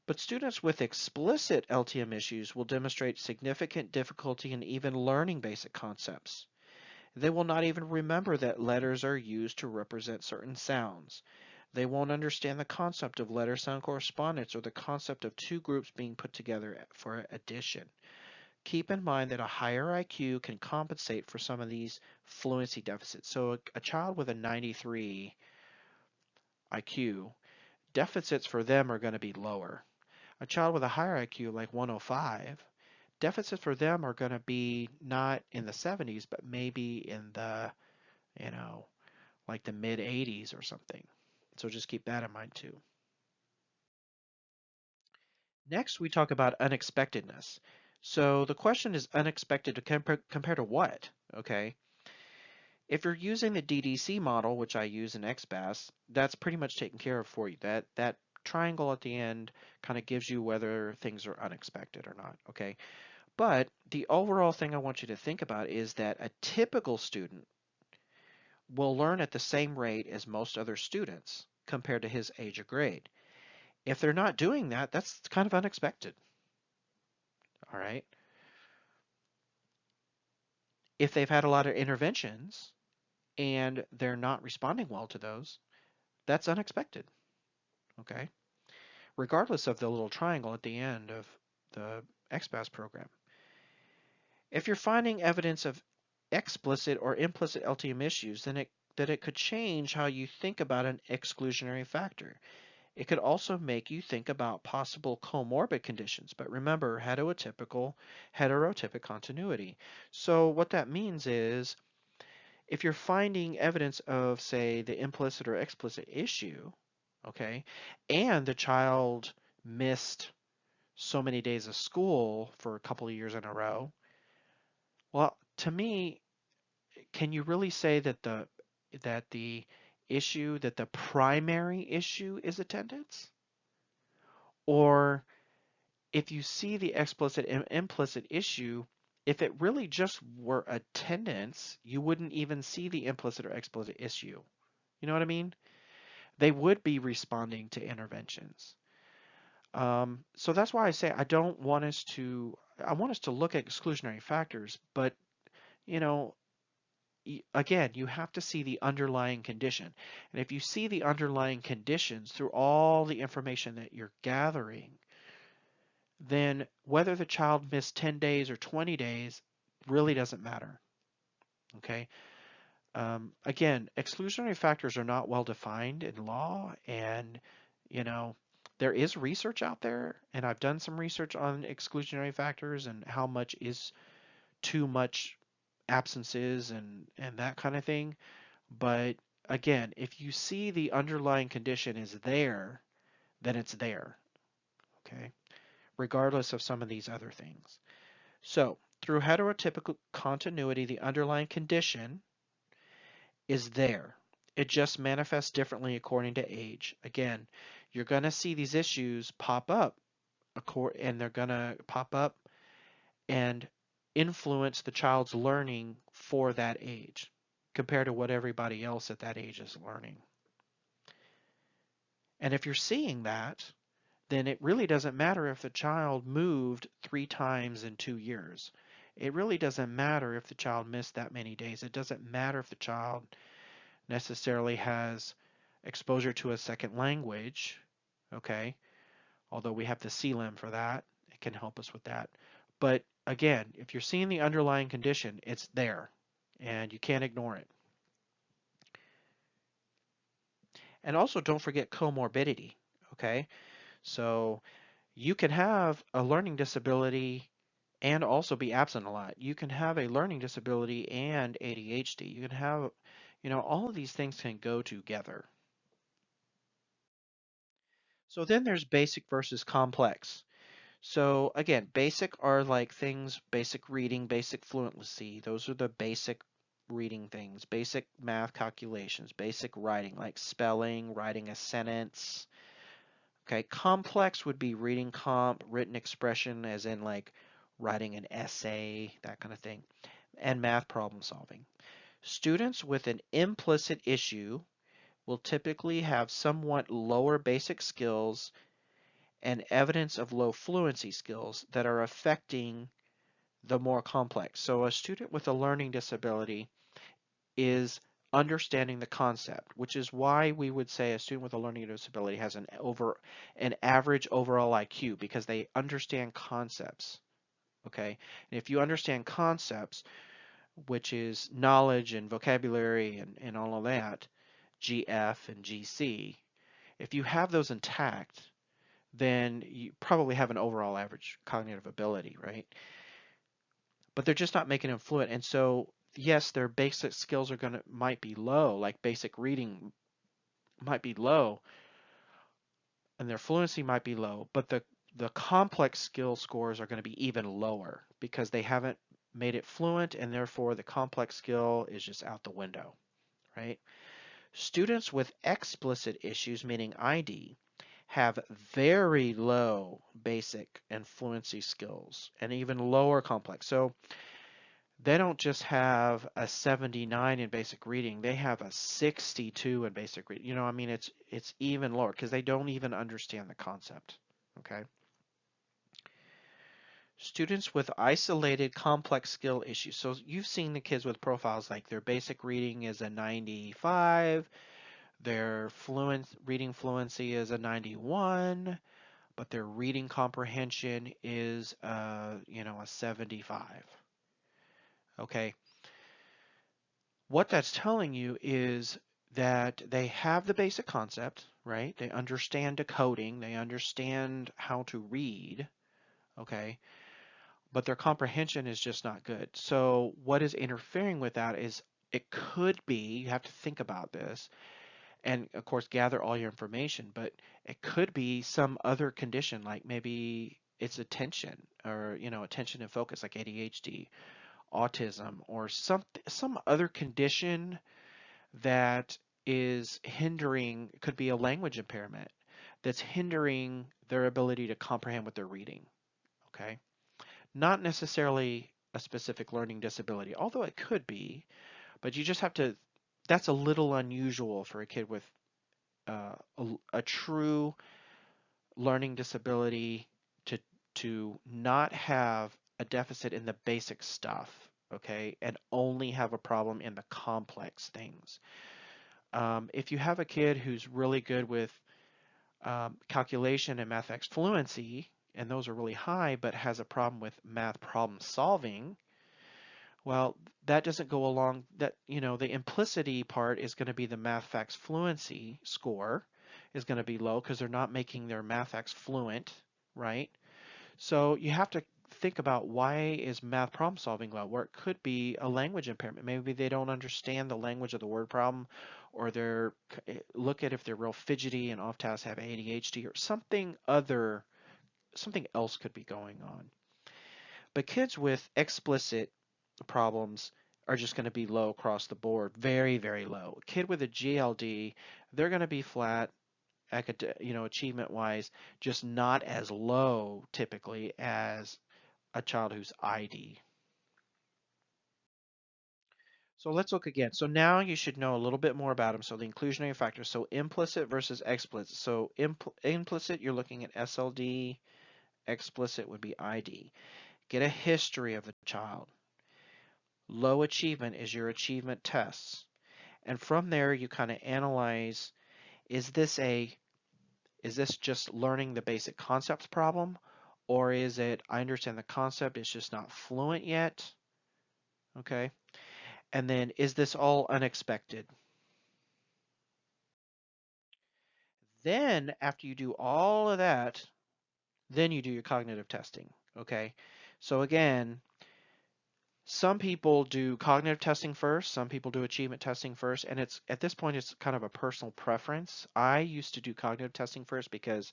But students with explicit LTM issues will demonstrate significant difficulty in even learning basic concepts. They will not even remember that letters are used to represent certain sounds. They won't understand the concept of letter-sound correspondence or the concept of two groups being put together for addition. Keep in mind that a higher IQ can compensate for some of these fluency deficits. So a child with a 93 IQ, deficits for them are going to be lower. A child with a higher IQ, like 105, deficits for them are going to be not in the 70s, but maybe in the, you know, like the mid 80s or something. So just keep that in mind too. Next, we talk about unexpectedness. So the question is unexpected to compare to what? Okay. If you're using the DDC model, which I use in XBAS, that's pretty much taken care of for you. That triangle at the end kind of gives you whether things are unexpected or not. Okay. But the overall thing I want you to think about is that a typical student will learn at the same rate as most other students compared to his age or grade. If they're not doing that, that's kind of unexpected. All right. If they've had a lot of interventions and they're not responding well to those, that's unexpected. Okay. Regardless of the little triangle at the end of the XPAS program. If you're finding evidence of explicit or implicit LTM issues, then it could change how you think about an exclusionary factor. It could also make you think about possible comorbid conditions, but remember heterotypic continuity. So what that means is if you're finding evidence of, say, the implicit or explicit issue, okay, and the child missed so many days of school for a couple of years in a row, well, to me, can you really say that the issue, that the primary issue is attendance? Or if you see the explicit and implicit issue, if it really just were attendance, you wouldn't even see the implicit or explicit issue. You know what I mean? They would be responding to interventions. So that's why I say I want us to look at exclusionary factors, but you know, again, you have to see the underlying condition. And if you see the underlying conditions through all the information that you're gathering, then whether the child missed 10 days or 20 days really doesn't matter. Okay. Again, exclusionary factors are not well defined in law, and you know, there is research out there, and I've done some research on exclusionary factors and how much is too much absences and that kind of thing. But again, if you see the underlying condition is there, then it's there, okay? Regardless of some of these other things. So, through heterotypical continuity, the underlying condition is there. It just manifests differently according to age. Again, you're going to see these issues pop up, and they're going to pop up and influence the child's learning for that age compared to what everybody else at that age is learning. And if you're seeing that, then it really doesn't matter if the child moved 3 times in 2 years. It really doesn't matter if the child missed that many days. It doesn't matter if the child necessarily has exposure to a second language, okay? Although we have the CLIM for that, it can help us with that. But again, if you're seeing the underlying condition, it's there, and you can't ignore it. And also don't forget comorbidity, okay? So you can have a learning disability and also be absent a lot. You can have a learning disability and ADHD. You can have, all of these things can go together. So then there's basic versus complex. So again, basic are like things, basic reading, basic fluency. Those are the basic reading things, basic math calculations, basic writing, like spelling, writing a sentence. Okay, complex would be reading comp, written expression, as in like writing an essay, that kind of thing, and math problem solving. Students with an implicit issue will typically have somewhat lower basic skills and evidence of low fluency skills that are affecting the more complex. So a student with a learning disability is understanding the concept, which is why we would say a student with a learning disability has an average overall IQ because they understand concepts. Okay, and if you understand concepts, which is knowledge and vocabulary and all of that, GF and GC, if you have those intact, then you probably have an overall average cognitive ability, right? But they're just not making them fluent. And so, yes, their basic skills might be low, like basic reading might be low, and their fluency might be low, but the complex skill scores are going to be even lower because they haven't made it fluent, and therefore the complex skill is just out the window, right? Students with explicit issues, meaning ID, have very low basic and fluency skills and even lower complex. So they don't just have a 79 in basic reading, they have a 62 in basic reading. I mean, it's even lower because they don't even understand the concept. Okay. Students with isolated complex skill issues. So you've seen the kids with profiles like their basic reading is a 95, their reading fluency is a 91, but their reading comprehension is a 75. Okay. What that's telling you is that they have the basic concept, right? They understand decoding, they understand how to read, okay? But their comprehension is just not good. So what is interfering with that is it could be, you have to think about this, and of course gather all your information, but it could be some other condition, like maybe it's attention or, attention and focus, like ADHD, autism, or some other condition that is hindering, could be a language impairment that's hindering their ability to comprehend what they're reading. Okay, not necessarily a specific learning disability, although it could be, but you just have to, that's a little unusual for a kid with a true learning disability to not have a deficit in the basic stuff, okay, and only have a problem in the complex things. If you have a kid who's really good with calculation and mathematics fluency, and those are really high, but has a problem with math problem solving, well, that doesn't go along that, the implicity part is going to be the math facts fluency score is going to be low because they're not making their math facts fluent, right? So you have to think about why is math problem solving low, where it could be a language impairment. Maybe they don't understand the language of the word problem, or look at if they're real fidgety and off task have ADHD or something else could be going on. But kids with explicit problems are just going to be low across the board, very, very low. A kid with a GLD, they're going to be flat, achievement wise, just not as low typically as a child who's ID. So let's look again. So now you should know a little bit more about them. So the inclusionary factors. So implicit versus explicit. So implicit, you're looking at SLD. Explicit would be ID. Get a history of the child. Low achievement is your achievement tests. And from there, you kind of analyze, is this just learning the basic concepts problem? Or is it, I understand the concept, it's just not fluent yet? Okay. And then, is this all unexpected? Then, after you do all of that, then you do your cognitive testing. Okay. So again, some people do cognitive testing first, some people do achievement testing first, and it's at this point it's kind of a personal preference. I used to do cognitive testing first because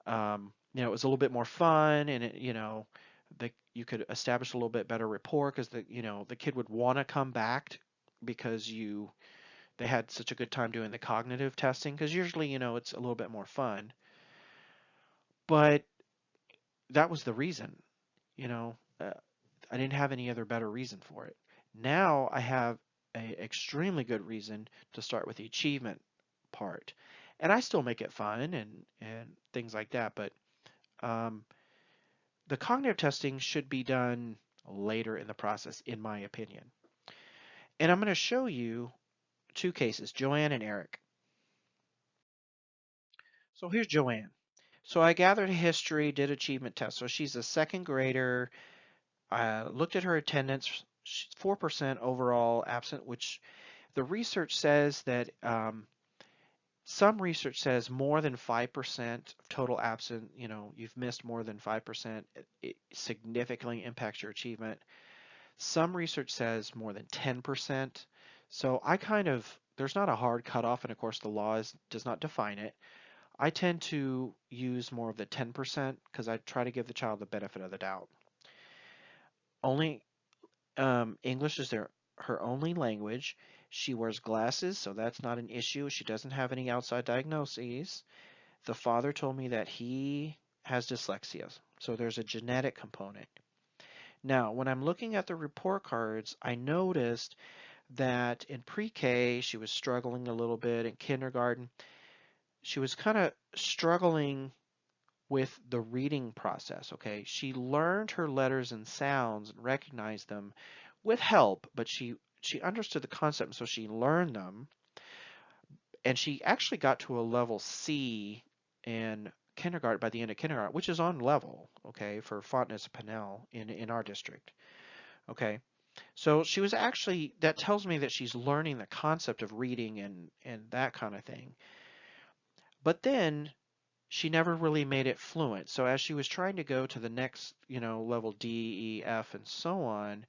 it was a little bit more fun, and you could establish a little bit better rapport because the kid would want to come back because they had such a good time doing the cognitive testing because usually it's a little bit more fun. But that was the reason, you know. I didn't have any other better reason for it. Now I have a extremely good reason to start with the achievement part, and I still make it fun and things like that. But um, the cognitive testing should be done later in the process, in my opinion. And I'm going to show you two cases, Joanne and Eric. So here's Joanne. So I gathered a history, did achievement test. So she's a second grader. I looked at her attendance. She's 4% overall absent, which the research says that some research says more than 5% of total absent, you've missed more than 5%, it significantly impacts your achievement. Some research says more than 10%. So there's not a hard cutoff, and of course the law does not define it. I tend to use more of the 10% because I try to give the child the benefit of the doubt. Only English is her only language. She wears glasses, so that's not an issue. She doesn't have any outside diagnoses. The father told me that he has dyslexia, so there's a genetic component. Now, when I'm looking at the report cards, I noticed that in pre-K, she was struggling a little bit. In kindergarten, she was kind of struggling with the reading process, okay? She learned her letters and sounds and recognized them with help, but she understood the concept, so she learned them. And she actually got to a level C in kindergarten by the end of kindergarten, which is on level, okay, for Fontenay Pinnell in our district. Okay. So she was actually, that tells me that she's learning the concept of reading and that kind of thing. But then she never really made it fluent. So as she was trying to go to the next, level D, E, F, and so on,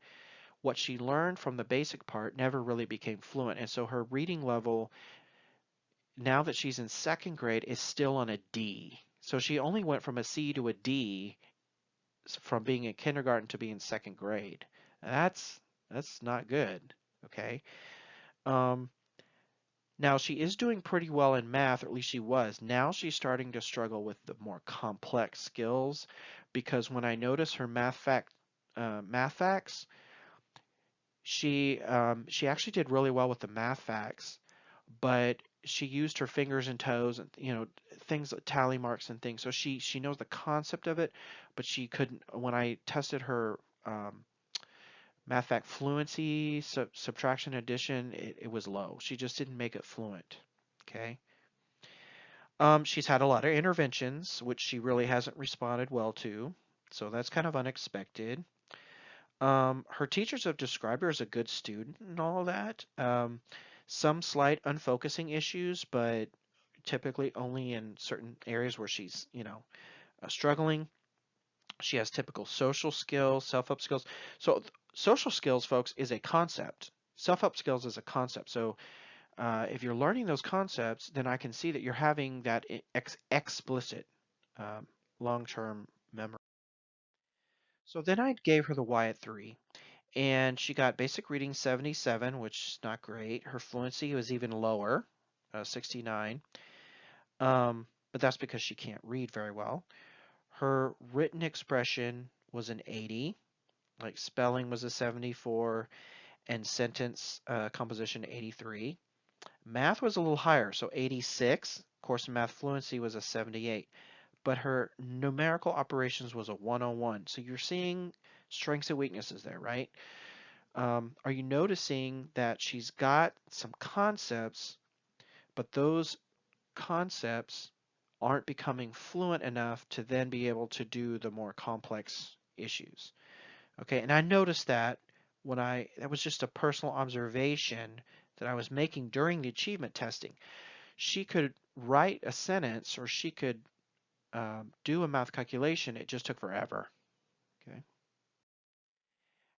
what she learned from the basic part never really became fluent. And so her reading level, now that she's in second grade, is still on a D. So she only went from a C to a D from being in kindergarten to being in second grade. That's not good. Okay. Um, Now she is doing pretty well in math, or at least she was. Now she's starting to struggle with the more complex skills because when I notice her math facts, she actually did really well with the math facts, but she used her fingers and toes and things like tally marks and things. So she knows the concept of it, but she couldn't. When I tested her math fact fluency, subtraction, addition, it was low. She just didn't make it fluent. Okay. She's had a lot of interventions, which she really hasn't responded well to, so that's kind of unexpected. Her teachers have described her as a good student and all of that. Some slight unfocusing issues, but typically only in certain areas where she's, struggling. She has typical social skills, self-help skills. So social skills, folks, is a concept. Self-help skills is a concept. So if you're learning those concepts, then I can see that you're having that explicit um, long-term memory. So then I gave her the Y at 3, and she got basic reading 77, which is not great. Her fluency was even lower, 69, but that's because she can't read very well. Her written expression was an 80, like spelling was a 74, and sentence composition 83. Math was a little higher, so 86. Of course, math fluency was a 78, but her numerical operations was a 101. So you're seeing strengths and weaknesses there, right? Are you noticing that she's got some concepts, but those concepts aren't becoming fluent enough to then be able to do the more complex issues? Okay, and I noticed that that was just a personal observation that I was making during the achievement testing. She could write a sentence or she could do a math calculation. It just took forever. Okay.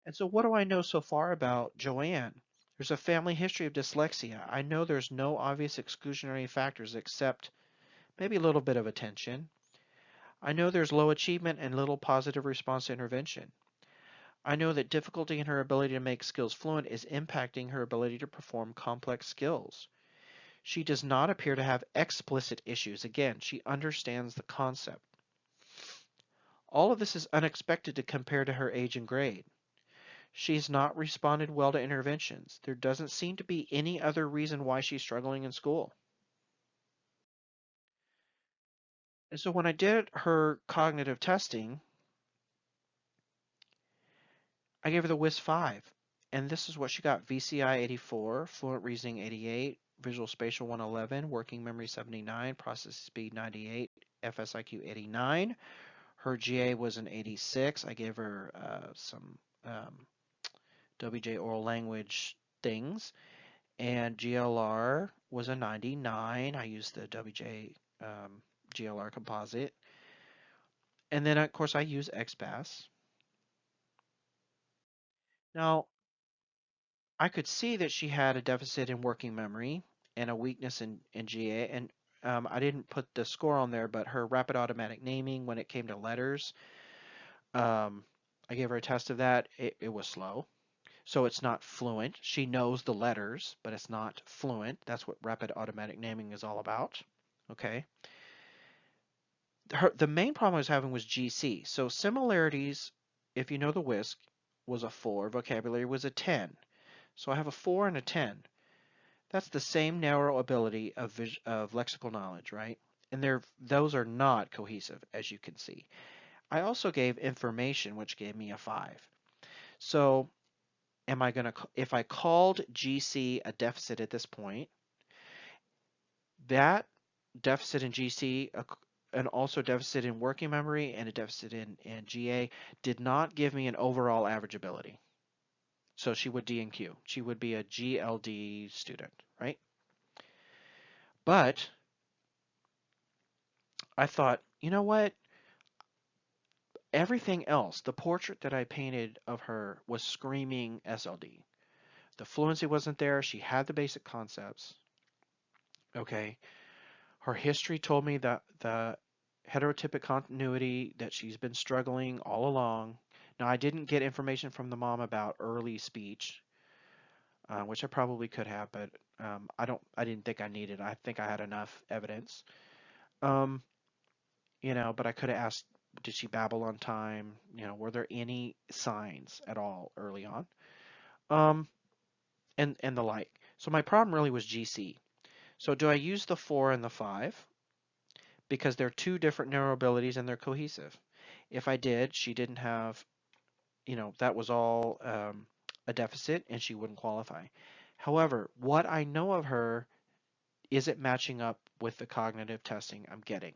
And so what do I know so far about Joanne? There's a family history of dyslexia. I know there's no obvious exclusionary factors except maybe a little bit of attention. I know there's low achievement and little positive response to intervention. I know that difficulty in her ability to make skills fluent is impacting her ability to perform complex skills. She does not appear to have explicit issues. Again, she understands the concept. All of this is unexpected to compare to her age and grade. She's not responded well to interventions. There doesn't seem to be any other reason why she's struggling in school. And so when I did her cognitive testing, I gave her the WIS 5. And this is what she got: VCI 84, Fluent Reasoning 88, Visual Spatial 111, Working Memory 79, Process Speed 98, FSIQ 89. Her GA was an 86. I gave her some WJ oral language things. And GLR was a 99. I used the WJ GLR composite. And then, of course, I use XPath. Now, I could see that she had a deficit in working memory and a weakness in GA. And I didn't put the score on there, but her rapid automatic naming, when it came to letters, um, I gave her a test of that. It was slow. So it's not fluent. She knows the letters, but it's not fluent. That's what rapid automatic naming is all about. Okay. The main problem I was having was GC. So similarities, if you know the WISC, was a 4. Vocabulary was a 10. So I have a 4 and a 10. That's the same narrow ability of lexical knowledge, right? And those are not cohesive, as you can see. I also gave information, which gave me a 5. So if I called GC a deficit at this point, that deficit in GC and also deficit in working memory and a deficit in GA did not give me an overall average ability. So she would D and Q. She would be a GLD student, right? But I thought, you know what? Everything else, the portrait that I painted of her was screaming SLD. The fluency wasn't there. She had the basic concepts. Okay. Her history told me that the heterotypic continuity that she's been struggling all along. Now, I didn't get information from the mom about early speech, which I probably could have, but I didn't think I needed. I think I had enough evidence. Um, but I could have asked, did she babble on time? Were there any signs at all early on? Um, and the like. So my problem really was GC. So do I use the 4 and the 5? Because they're two different narrow abilities and they're cohesive. If I did, she didn't have, that was all a deficit and she wouldn't qualify. However, what I know of her is it matching up with the cognitive testing I'm getting?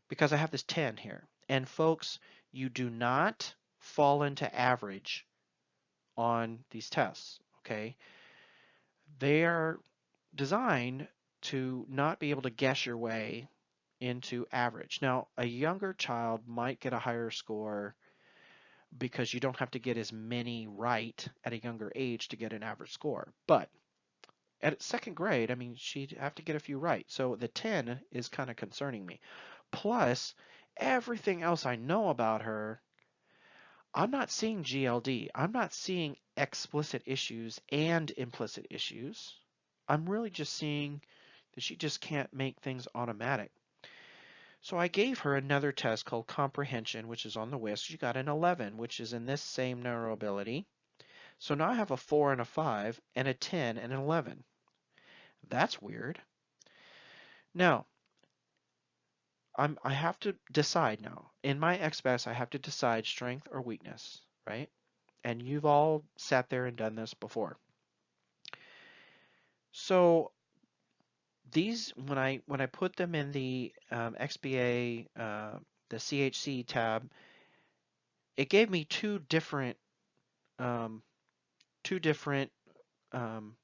Because I have this 10 here. And folks, you do not fall into average on these tests, okay? They are designed to not be able to guess your way into average. Now, a younger child might get a higher score because you don't have to get as many right at a younger age to get an average score. But at second grade, I mean, she'd have to get a few right. So the 10 is kind of concerning me. Plus, everything else I know about her, I'm not seeing GLD. I'm not seeing explicit issues and implicit issues. I'm really just seeing that she just can't make things automatic. So I gave her another test called comprehension, which is on the WISC. She got an 11, which is in this same neuroability. So now I have a 4 and a 5 and a 10 and an 11. That's weird. Now, I have to decide now. In my XBAS, I have to decide strength or weakness, right? And you've all sat there and done this before. So these, when I put them in the XBA, the CHC tab, it gave me um, two different um,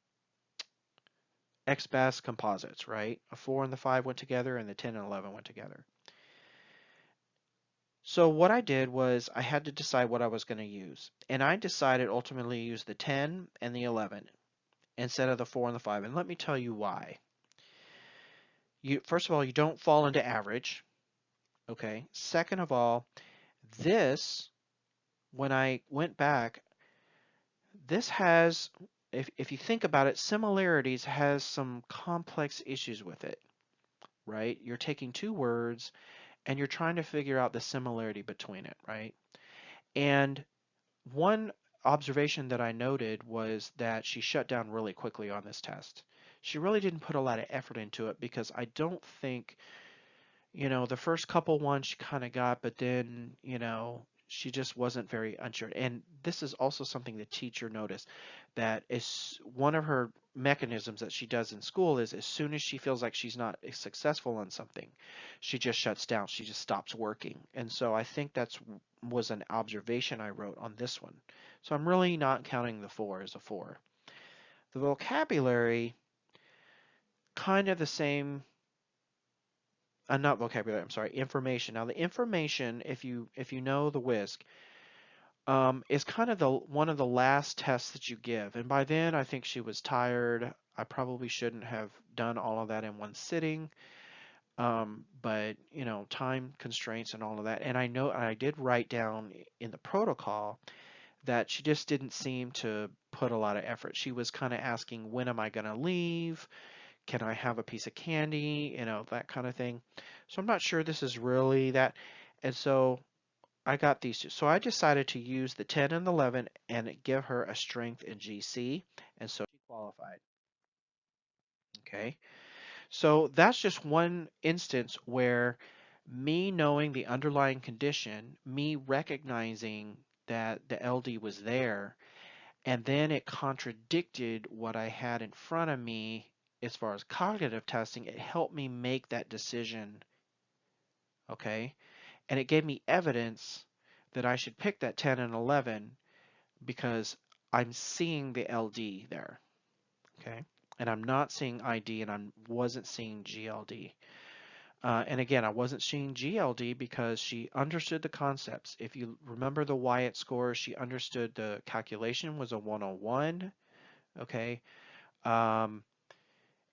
XBAS composites, right? A 4 and the 5 went together, and the 10 and 11 went together. So what I did was I had to decide what I was going to use. And I decided ultimately to use the 10 and the 11 instead of the 4 and the 5. And let me tell you why. First of all, you don't fall into average. Okay. Second of all, this, when I went back, this has, if you think about it, similarities has some complex issues with it, right? You're taking two words and you're trying to figure out the similarity between it, right? And one observation that I noted was that she shut down really quickly on this test. She really didn't put a lot of effort into it because I don't think, the first couple ones she kind of got, but then, she just wasn't very unsure. And this is also something the teacher noticed, that is one of her mechanisms that she does in school is as soon as she feels like she's not successful on something, she just shuts down. She just stops working. And so I think that's was an observation I wrote on this one. So I'm really not counting the 4 as a 4. The vocabulary, kind of the same. Not vocabulary, I'm sorry, information. Now the information, if you know the WISC, is kind of the one of the last tests that you give. And by then I think she was tired. I probably shouldn't have done all of that in one sitting. But time constraints and all of that. And I know I did write down in the protocol that she just didn't seem to put a lot of effort. She was kind of asking, when am I going to leave? Can I have a piece of candy? That kind of thing. So I'm not sure this is really that. And so I got these two. So I decided to use the 10 and 11 and give her a strength in GC. And so she qualified. Okay. So that's just one instance where me knowing the underlying condition, me recognizing that the LD was there, and then it contradicted what I had in front of me as far as cognitive testing. It helped me make that decision, okay? And it gave me evidence that I should pick that 10 and 11 because I'm seeing the LD there, okay? And I'm not seeing ID and I wasn't seeing GLD. And again, I wasn't seeing GLD because she understood the concepts. If you remember the Wyatt score, she understood the calculation was a 101, okay? Um,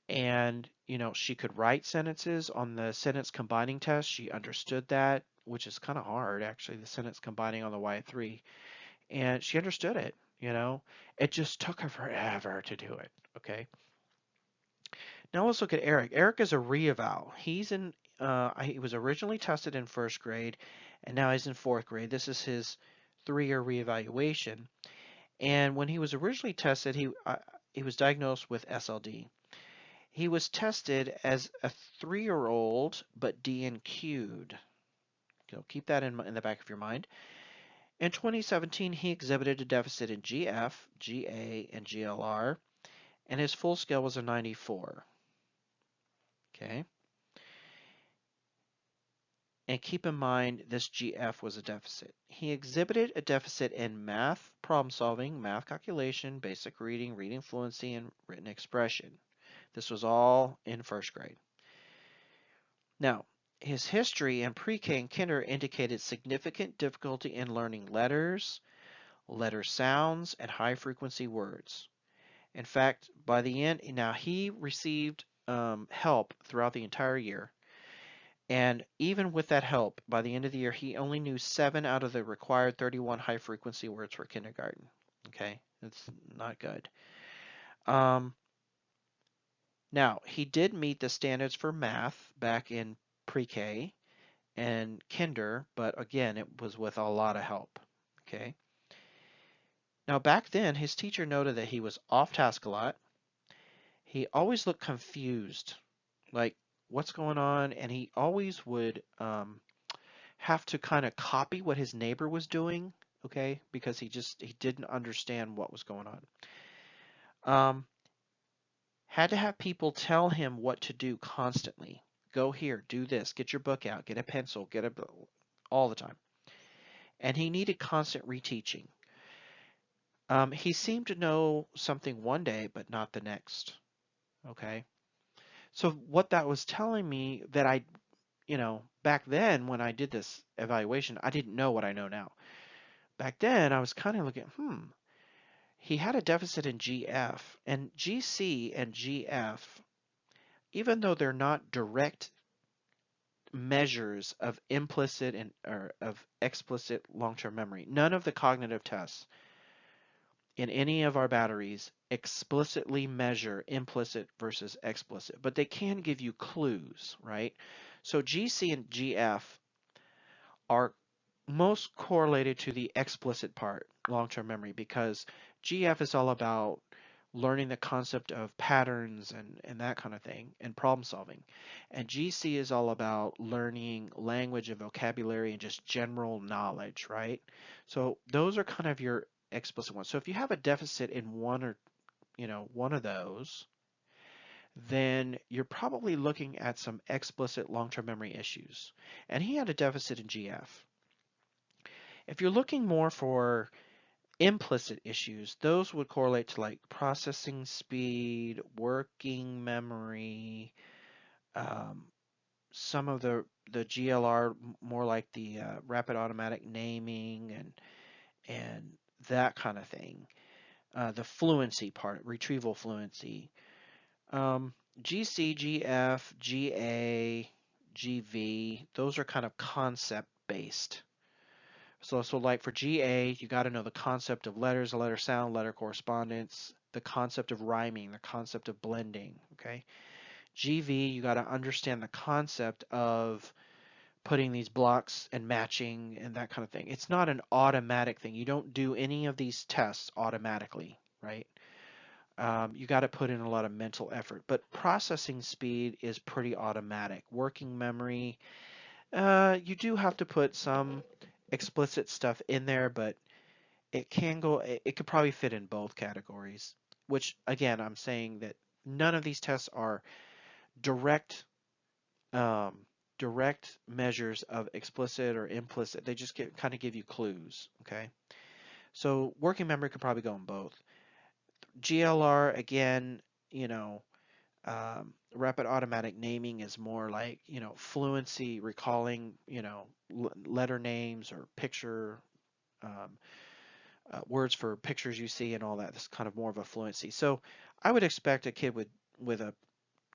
and she could write sentences on the sentence combining test. She understood that, which is kind of hard actually, the sentence combining on the Y3, and she understood it. It just took her forever to do it. Okay, now let's look at Eric. Eric is a reeval. He was originally tested in first grade, and now he's in fourth grade. This is his 3-year reevaluation. And when he was originally tested, he was diagnosed with SLD. He was tested as a 3-year-old, but DNQ'd. Keep that in the back of your mind. In 2017, he exhibited a deficit in GF, GA, and GLR, and his full scale was a 94. Okay. And keep in mind, this GF was a deficit. He exhibited a deficit in math problem solving, math calculation, basic reading, reading fluency, and written expression. This was all in first grade. Now, his history in pre-K and kinder indicated significant difficulty in learning letters, letter sounds, and high-frequency words. In fact, by the end, now he received help throughout the entire year. And even with that help, by the end of the year, he only knew 7 out of the required 31 high frequency words for kindergarten. Okay, that's not good. Um, Now, he did meet the standards for math back in pre K and kinder, but again, it was with a lot of help. Okay. Now, back then, his teacher noted that he was off task a lot. He always looked confused, like, what's going on? And he always would have to kind of copy what his neighbor was doing, okay, because he didn't understand what was going on. Had to have people tell him what to do constantly. Go here, do this, get your book out, get a pencil, all the time. And he needed constant reteaching. He seemed to know something one day, but not the next. Okay. So what that was telling me that back then when I did this evaluation, I didn't know what I know now. Back then, I was kind of looking, he had a deficit in GF, and GC and GF, even though they're not direct measures of implicit and or of explicit long-term memory, none of the cognitive tests in any of our batteries explicitly measure implicit versus explicit, but they can give you clues, right? So GC and GF are most correlated to the explicit part, long-term memory, because GF is all about learning the concept of patterns and that kind of thing and problem solving. And GC is all about learning language and vocabulary and just general knowledge, right? So those are kind of your explicit ones. So if you have a deficit in one of those, then you're probably looking at some explicit long-term memory issues. And he had a deficit in GF. If you're looking more for implicit issues, those would correlate to like processing speed, working memory, um, some of the GLR, more like the rapid automatic naming and that kind of thing. The fluency part, retrieval fluency. GC, GF, GA, GV, those are kind of concept based. So like for GA, you got to know the concept of letters, a letter sound, letter correspondence, the concept of rhyming, the concept of blending, okay? GV, you got to understand the concept of putting these blocks and matching and that kind of thing. It's not an automatic thing. You don't do any of these tests automatically, right? You got to put in a lot of mental effort, but processing speed is pretty automatic. Working memory, you do have to put some explicit stuff in there, but it could probably fit in both categories, which again, I'm saying that none of these tests are direct, um, direct measures of explicit or implicit. They just kind of give you clues, okay? So working memory could probably go in both. GLR, again, you know, rapid automatic naming is more like, fluency, recalling, letter names or picture, um, words for pictures you see and all that. This is kind of more of a fluency. So I would expect a kid with a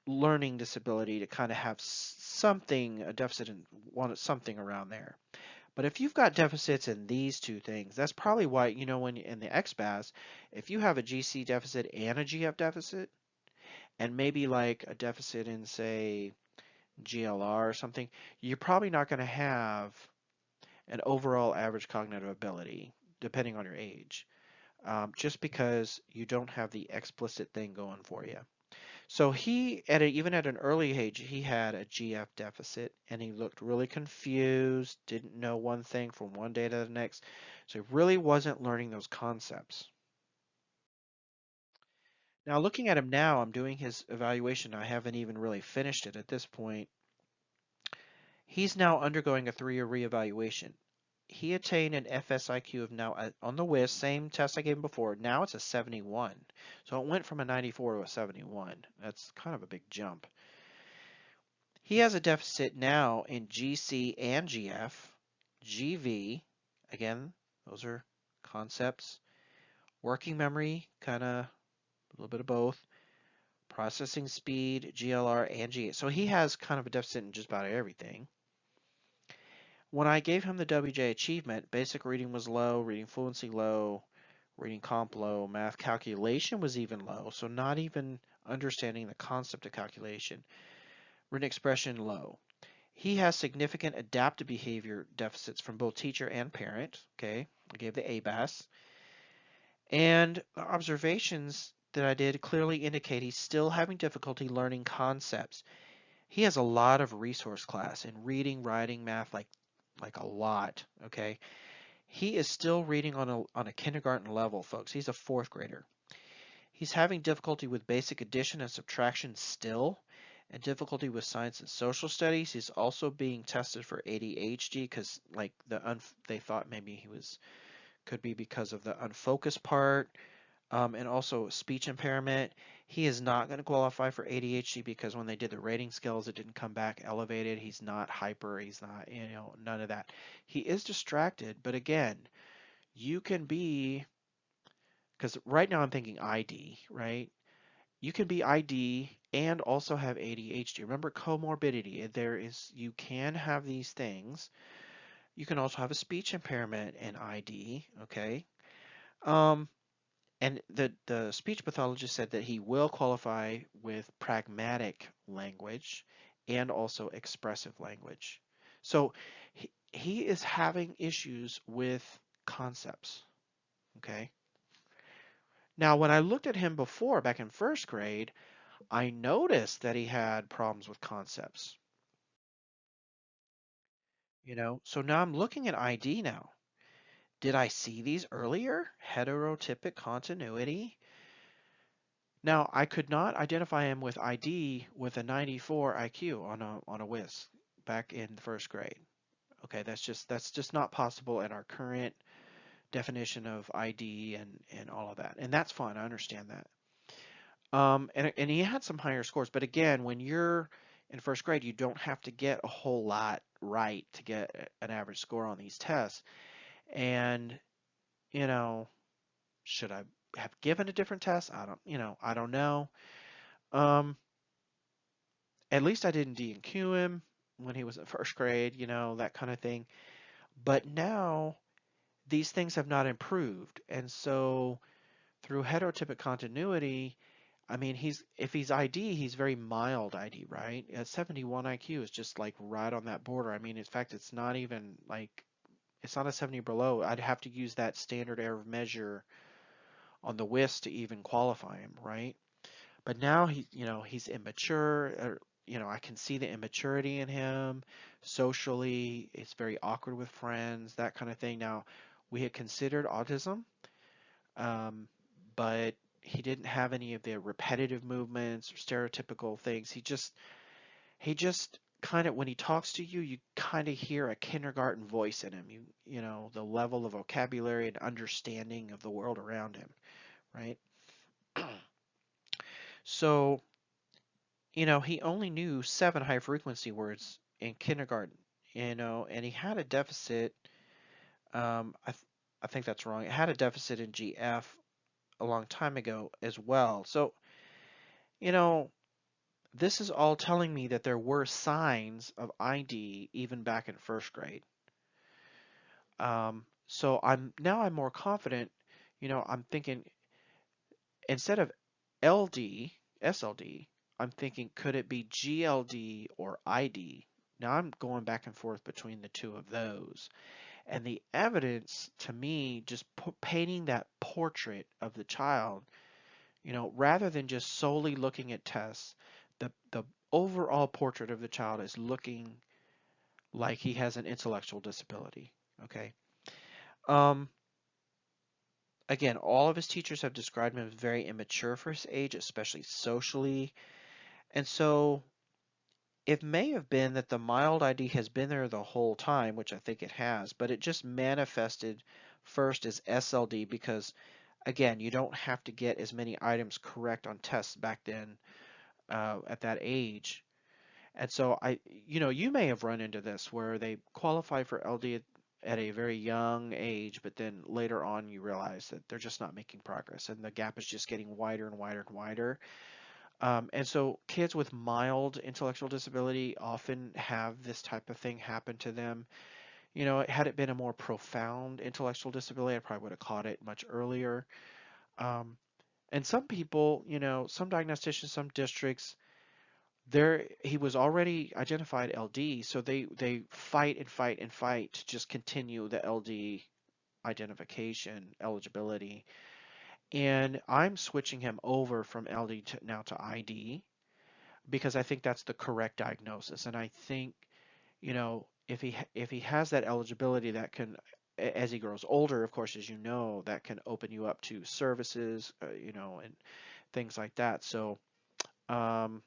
learning disability to kind of have something, a deficit in something around there. But if you've got deficits in these two things, that's probably why, when in the XBAS, if you have a GC deficit and a GF deficit, and maybe like a deficit in, say, GLR or something, you're probably not going to have an overall average cognitive ability, depending on your age, just because you don't have the explicit thing going for you. So even at an early age, he had a GF deficit, and he looked really confused, didn't know one thing from one day to the next. So he really wasn't learning those concepts. Now, looking at him now, I'm doing his evaluation. I haven't even really finished it at this point. He's now undergoing a 3-year reevaluation. He attained an FSIQ of now on the WIS, same test I gave him before. Now it's a 71. So it went from a 94 to a 71. That's kind of a big jump. He has a deficit now in GC and GF, GV, again, those are concepts, working memory, kind of a little bit of both, processing speed, GLR, and G. So he has kind of a deficit in just about everything. When I gave him the WJ achievement, basic reading was low, reading fluency low, reading comp low, math calculation was even low, so not even understanding the concept of calculation. Written expression low. He has significant adaptive behavior deficits from both teacher and parent. Okay, I gave the ABAS. And the observations that I did clearly indicate he's still having difficulty learning concepts. He has a lot of resource class in reading, writing, math, like a lot. Okay, he is still reading on a kindergarten level, folks. He's a 4th grader. He's having difficulty with basic addition and subtraction still, and difficulty with science and social studies. He's also being tested for ADHD because, like, they thought maybe he could be because of the unfocused part, and also speech impairment. He is not going to qualify for ADHD because when they did the rating scales, it didn't come back elevated. He's not hyper. He's not, none of that. He is distracted, but again, you can be, because right now I'm thinking ID, right? You can be ID and also have ADHD. Remember comorbidity. You can have these things. You can also have a speech impairment and ID, okay? Um, and the speech pathologist said that he will qualify with pragmatic language and also expressive language. So he is having issues with concepts, okay? Now, when I looked at him before, back in 1st grade, I noticed that he had problems with concepts, So now I'm looking at ID now. Did I see these earlier? Heterotypic continuity. Now, I could not identify him with ID with a 94 IQ on a WIS back in 1st grade. Okay, that's just not possible in our current definition of ID and all of that. And that's fine. I understand that. And he had some higher scores, but again, when you're in 1st grade, you don't have to get a whole lot right to get an average score on these tests. And, you know, should I have given a different test? I don't know. Um, at least I didn't DNQ him when he was in 1st grade, that kind of thing. But now these things have not improved. And so through heterotypic continuity, I mean, if he's ID, he's very mild ID, right? At 71 IQ is just like right on that border. I mean, in fact, it's not even like it's not a 70 below. I'd have to use that standard error measure on the WIS to even qualify him, right? But now he's immature. I can see the immaturity in him. Socially, it's very awkward with friends, that kind of thing. Now, we had considered autism, um, but he didn't have any of the repetitive movements or stereotypical things. He just kind of, when he talks to you, you kind of hear a kindergarten voice in him. The level of vocabulary and understanding of the world around him, right? So, he only knew 7 high frequency words in kindergarten, and he had a deficit. I think that's wrong. It had a deficit in GF a long time ago as well. So, you know, this is all telling me that there were signs of ID even back in 1st grade. So I'm more confident. I'm thinking instead of LD, SLD, I'm thinking could it be GLD or ID? Now I'm going back and forth between the two of those. And the evidence to me, just painting that portrait of the child, rather than just solely looking at tests, the overall portrait of the child is looking like he has an intellectual disability. Okay. Um, Again, all of his teachers have described him as very immature for his age, especially socially. And so it may have been that the mild ID has been there the whole time, which I think it has, but it just manifested first as SLD because, again, you don't have to get as many items correct on tests back then at that age. And so you may have run into this where they qualify for LD at a very young age, but then later on you realize that they're just not making progress and the gap is just getting wider and wider and wider. And so kids with mild intellectual disability often have this type of thing happen to them. Had it been a more profound intellectual disability, I probably would have caught it much earlier. Um, and some people, some diagnosticians, some districts, he was already identified LD, so they fight and fight and fight to just continue the LD identification eligibility. And I'm switching him over from LD now to ID because I think that's the correct diagnosis. And I think, if he has that eligibility, that can, as he grows older, of course, as you know, that can open you up to services, and things like that. So, um,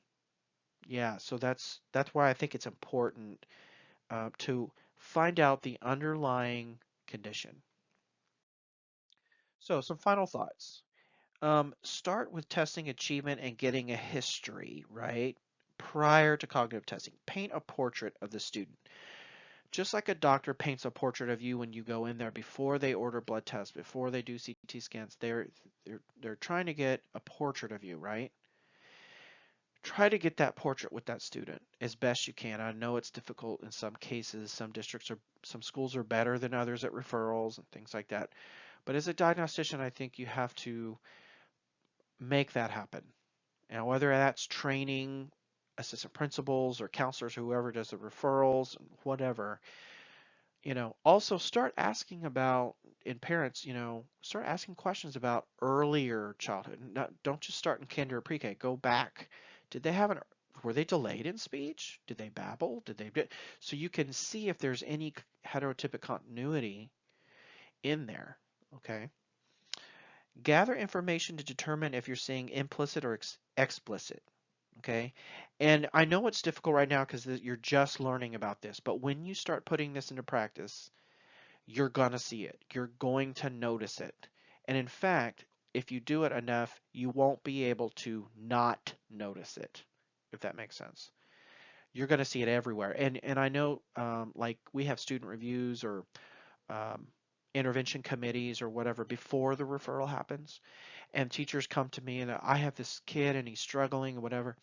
yeah, so that's why I think it's important to find out the underlying condition. So, some final thoughts. Start with testing achievement and getting a history, right? Prior to cognitive testing. Paint a portrait of the student. Just like a doctor paints a portrait of you when you go in there before they order blood tests, before they do CT scans, they're trying to get a portrait of you, right? Try to get that portrait with that student as best you can. I know it's difficult in some cases. Some schools are better than others at referrals and things like that. But as a diagnostician, I think you have to make that happen. And whether that's training assistant principals or counselors, whoever does the referrals, whatever, also start asking about, in parents, start asking questions about earlier childhood. Don't just start in kinder or pre-K. Go back. Did they have an, were they delayed in speech? Did they babble? So you can see if there's any heterotypic continuity in there. Okay. Gather information to determine if you're seeing implicit or explicit. Okay. And I know it's difficult right now because you're just learning about this, but when you start putting this into practice, you're going to see it. You're going to notice it. And in fact, if you do it enough, you won't be able to not notice it, if that makes sense. You're going to see it everywhere. And I know, like we have student reviews or um, intervention committees or whatever before the referral happens, and teachers come to me and I have this kid and he's struggling or whatever.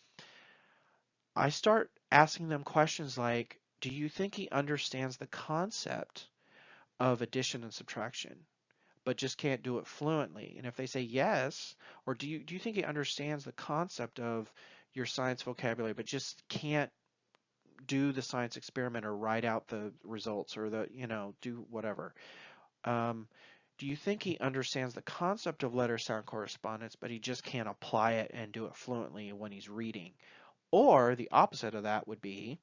I start asking them questions like, do you think he understands the concept of addition and subtraction, but just can't do it fluently? And if they say yes, or do you think he understands the concept of your science vocabulary, but just can't do the science experiment or write out the results or do whatever? Um, do you think he understands the concept of letter sound correspondence, but he just can't apply it and do it fluently when he's reading? Or the opposite of that would be,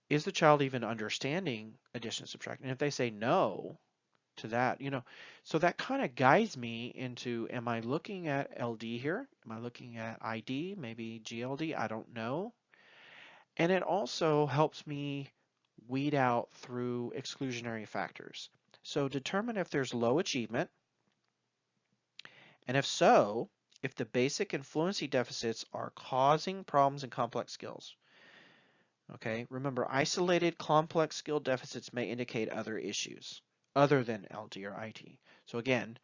is the child even understanding addition and subtraction? And if they say no to that, so that kind of guides me into, am I looking at LD here? Am I looking at ID, maybe GLD? I don't know. And it also helps me weed out through exclusionary factors. So determine if there's low achievement, and if so, if the basic and fluency deficits are causing problems in complex skills. Okay, remember, isolated complex skill deficits may indicate other issues other than LD or IT. So again,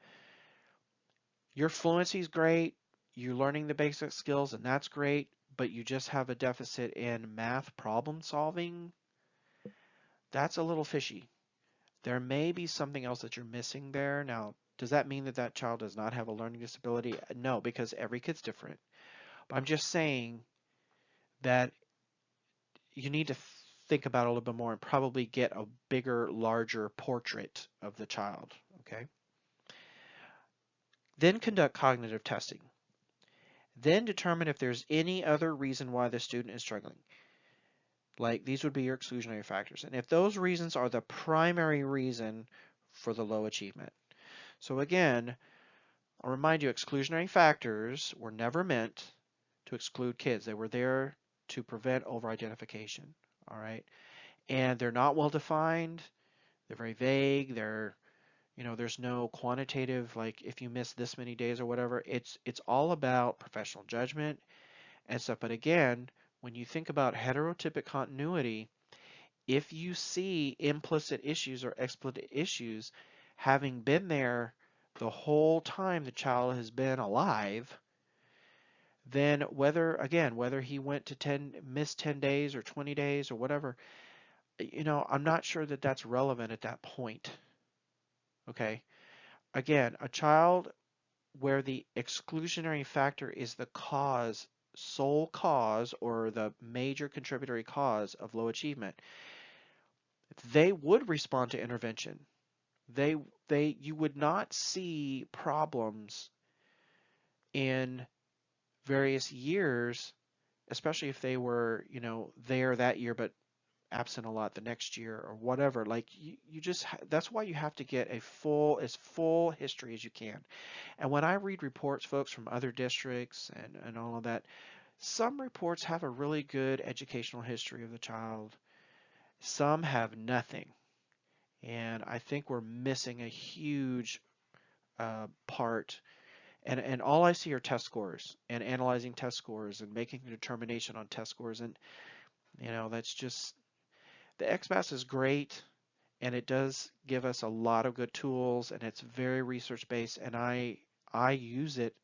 your fluency is great, you're learning the basic skills, and that's great, but you just have a deficit in math problem solving. That's a little fishy. There may be something else that you're missing there. Now, does that mean that that child does not have a learning disability? No, because every kid's different. But I'm just saying that you need to think about it a little bit more and probably get a bigger, larger portrait of the child. Okay. Then conduct cognitive testing. Then determine if there's any other reason why the student is struggling. Like these would be your exclusionary factors. And if those reasons are the primary reason for the low achievement. So again, I'll remind you, exclusionary factors were never meant to exclude kids. They were there to prevent over-identification. All right, and they're not well defined. They're very vague. There's no quantitative, like if you miss this many days or whatever. It's all about professional judgment and stuff. But again, when you think about heterotypic continuity, if you see implicit issues or explicit issues having been there the whole time the child has been alive, then whether he went to missed 10 days or 20 days or whatever, I'm not sure that that's relevant at that point. Okay. Again, a child where the exclusionary factor is the sole cause, or the major contributory cause of low achievement, they would respond to intervention. They you would not see problems in various years, especially if they were, there that year but absent a lot the next year or whatever. Like you just that's why you have to get as full history as you can. And when I read reports, folks, from other districts and all of that, some reports have a really good educational history of the child. Some have nothing. And I think we're missing a huge part. And all I see are test scores and analyzing test scores and making a determination on test scores. And, that's just, the XMAS is great, and it does give us a lot of good tools, and it's very research based, and I use it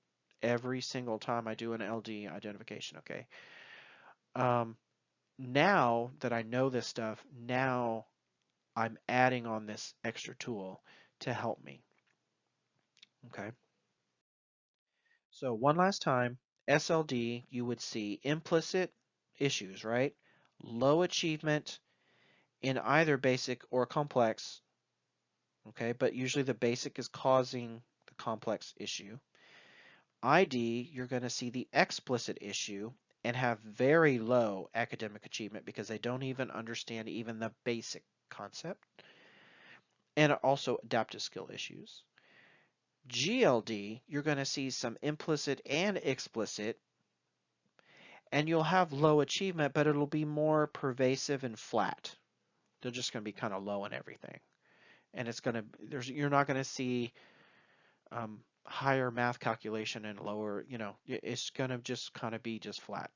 every single time I do an LD identification. Okay. Um, Now that I know this stuff, now I'm adding on this extra tool to help me. Okay. So one last time, SLD, you would see implicit issues, right? Low achievement in either basic or complex. Okay, but usually the basic is causing the complex issue. ID, you're going to see the explicit issue and have very low academic achievement because they don't even understand even the basic concept, and also adaptive skill issues. GLD, you're going to see some implicit and explicit, and you'll have low achievement, but it'll be more pervasive and flat. They're just going to be kind of low in everything. And you're not going to see higher math calculation and lower, it's going to just kind of be just flat.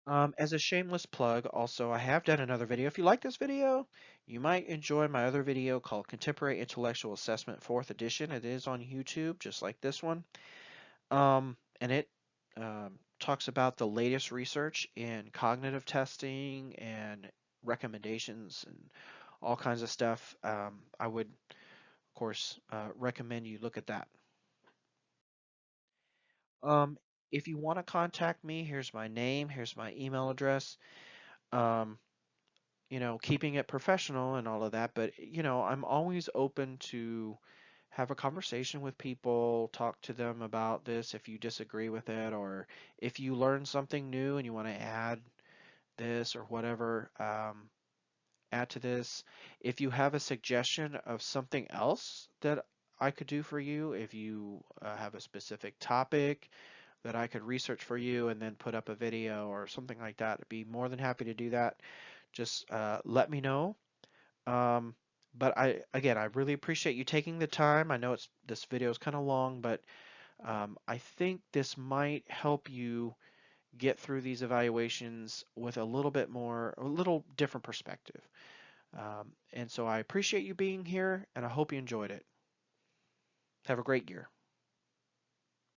As a shameless plug, also, I have done another video. If you like this video, you might enjoy my other video called Contemporary Intellectual Assessment 4th Edition. It is on YouTube, just like this one. And it talks about the latest research in cognitive testing and recommendations and all kinds of stuff. I would, of course, recommend you look at that. Um, if you want to contact me, here's my name, here's my email address. Um, Keeping it professional and all of that, but I'm always open to have a conversation with people, talk to them about this if you disagree with it, or if you learn something new and you want to add this or whatever, add to this. If you have a suggestion of something else that I could do for you, if you have a specific topic that I could research for you and then put up a video or something like that, I'd be more than happy to do that. Just let me know. Um, but again, I really appreciate you taking the time. I know this video is kind of long, but I think this might help you get through these evaluations with a little different perspective. And so I appreciate you being here, and I hope you enjoyed it. Have a great year.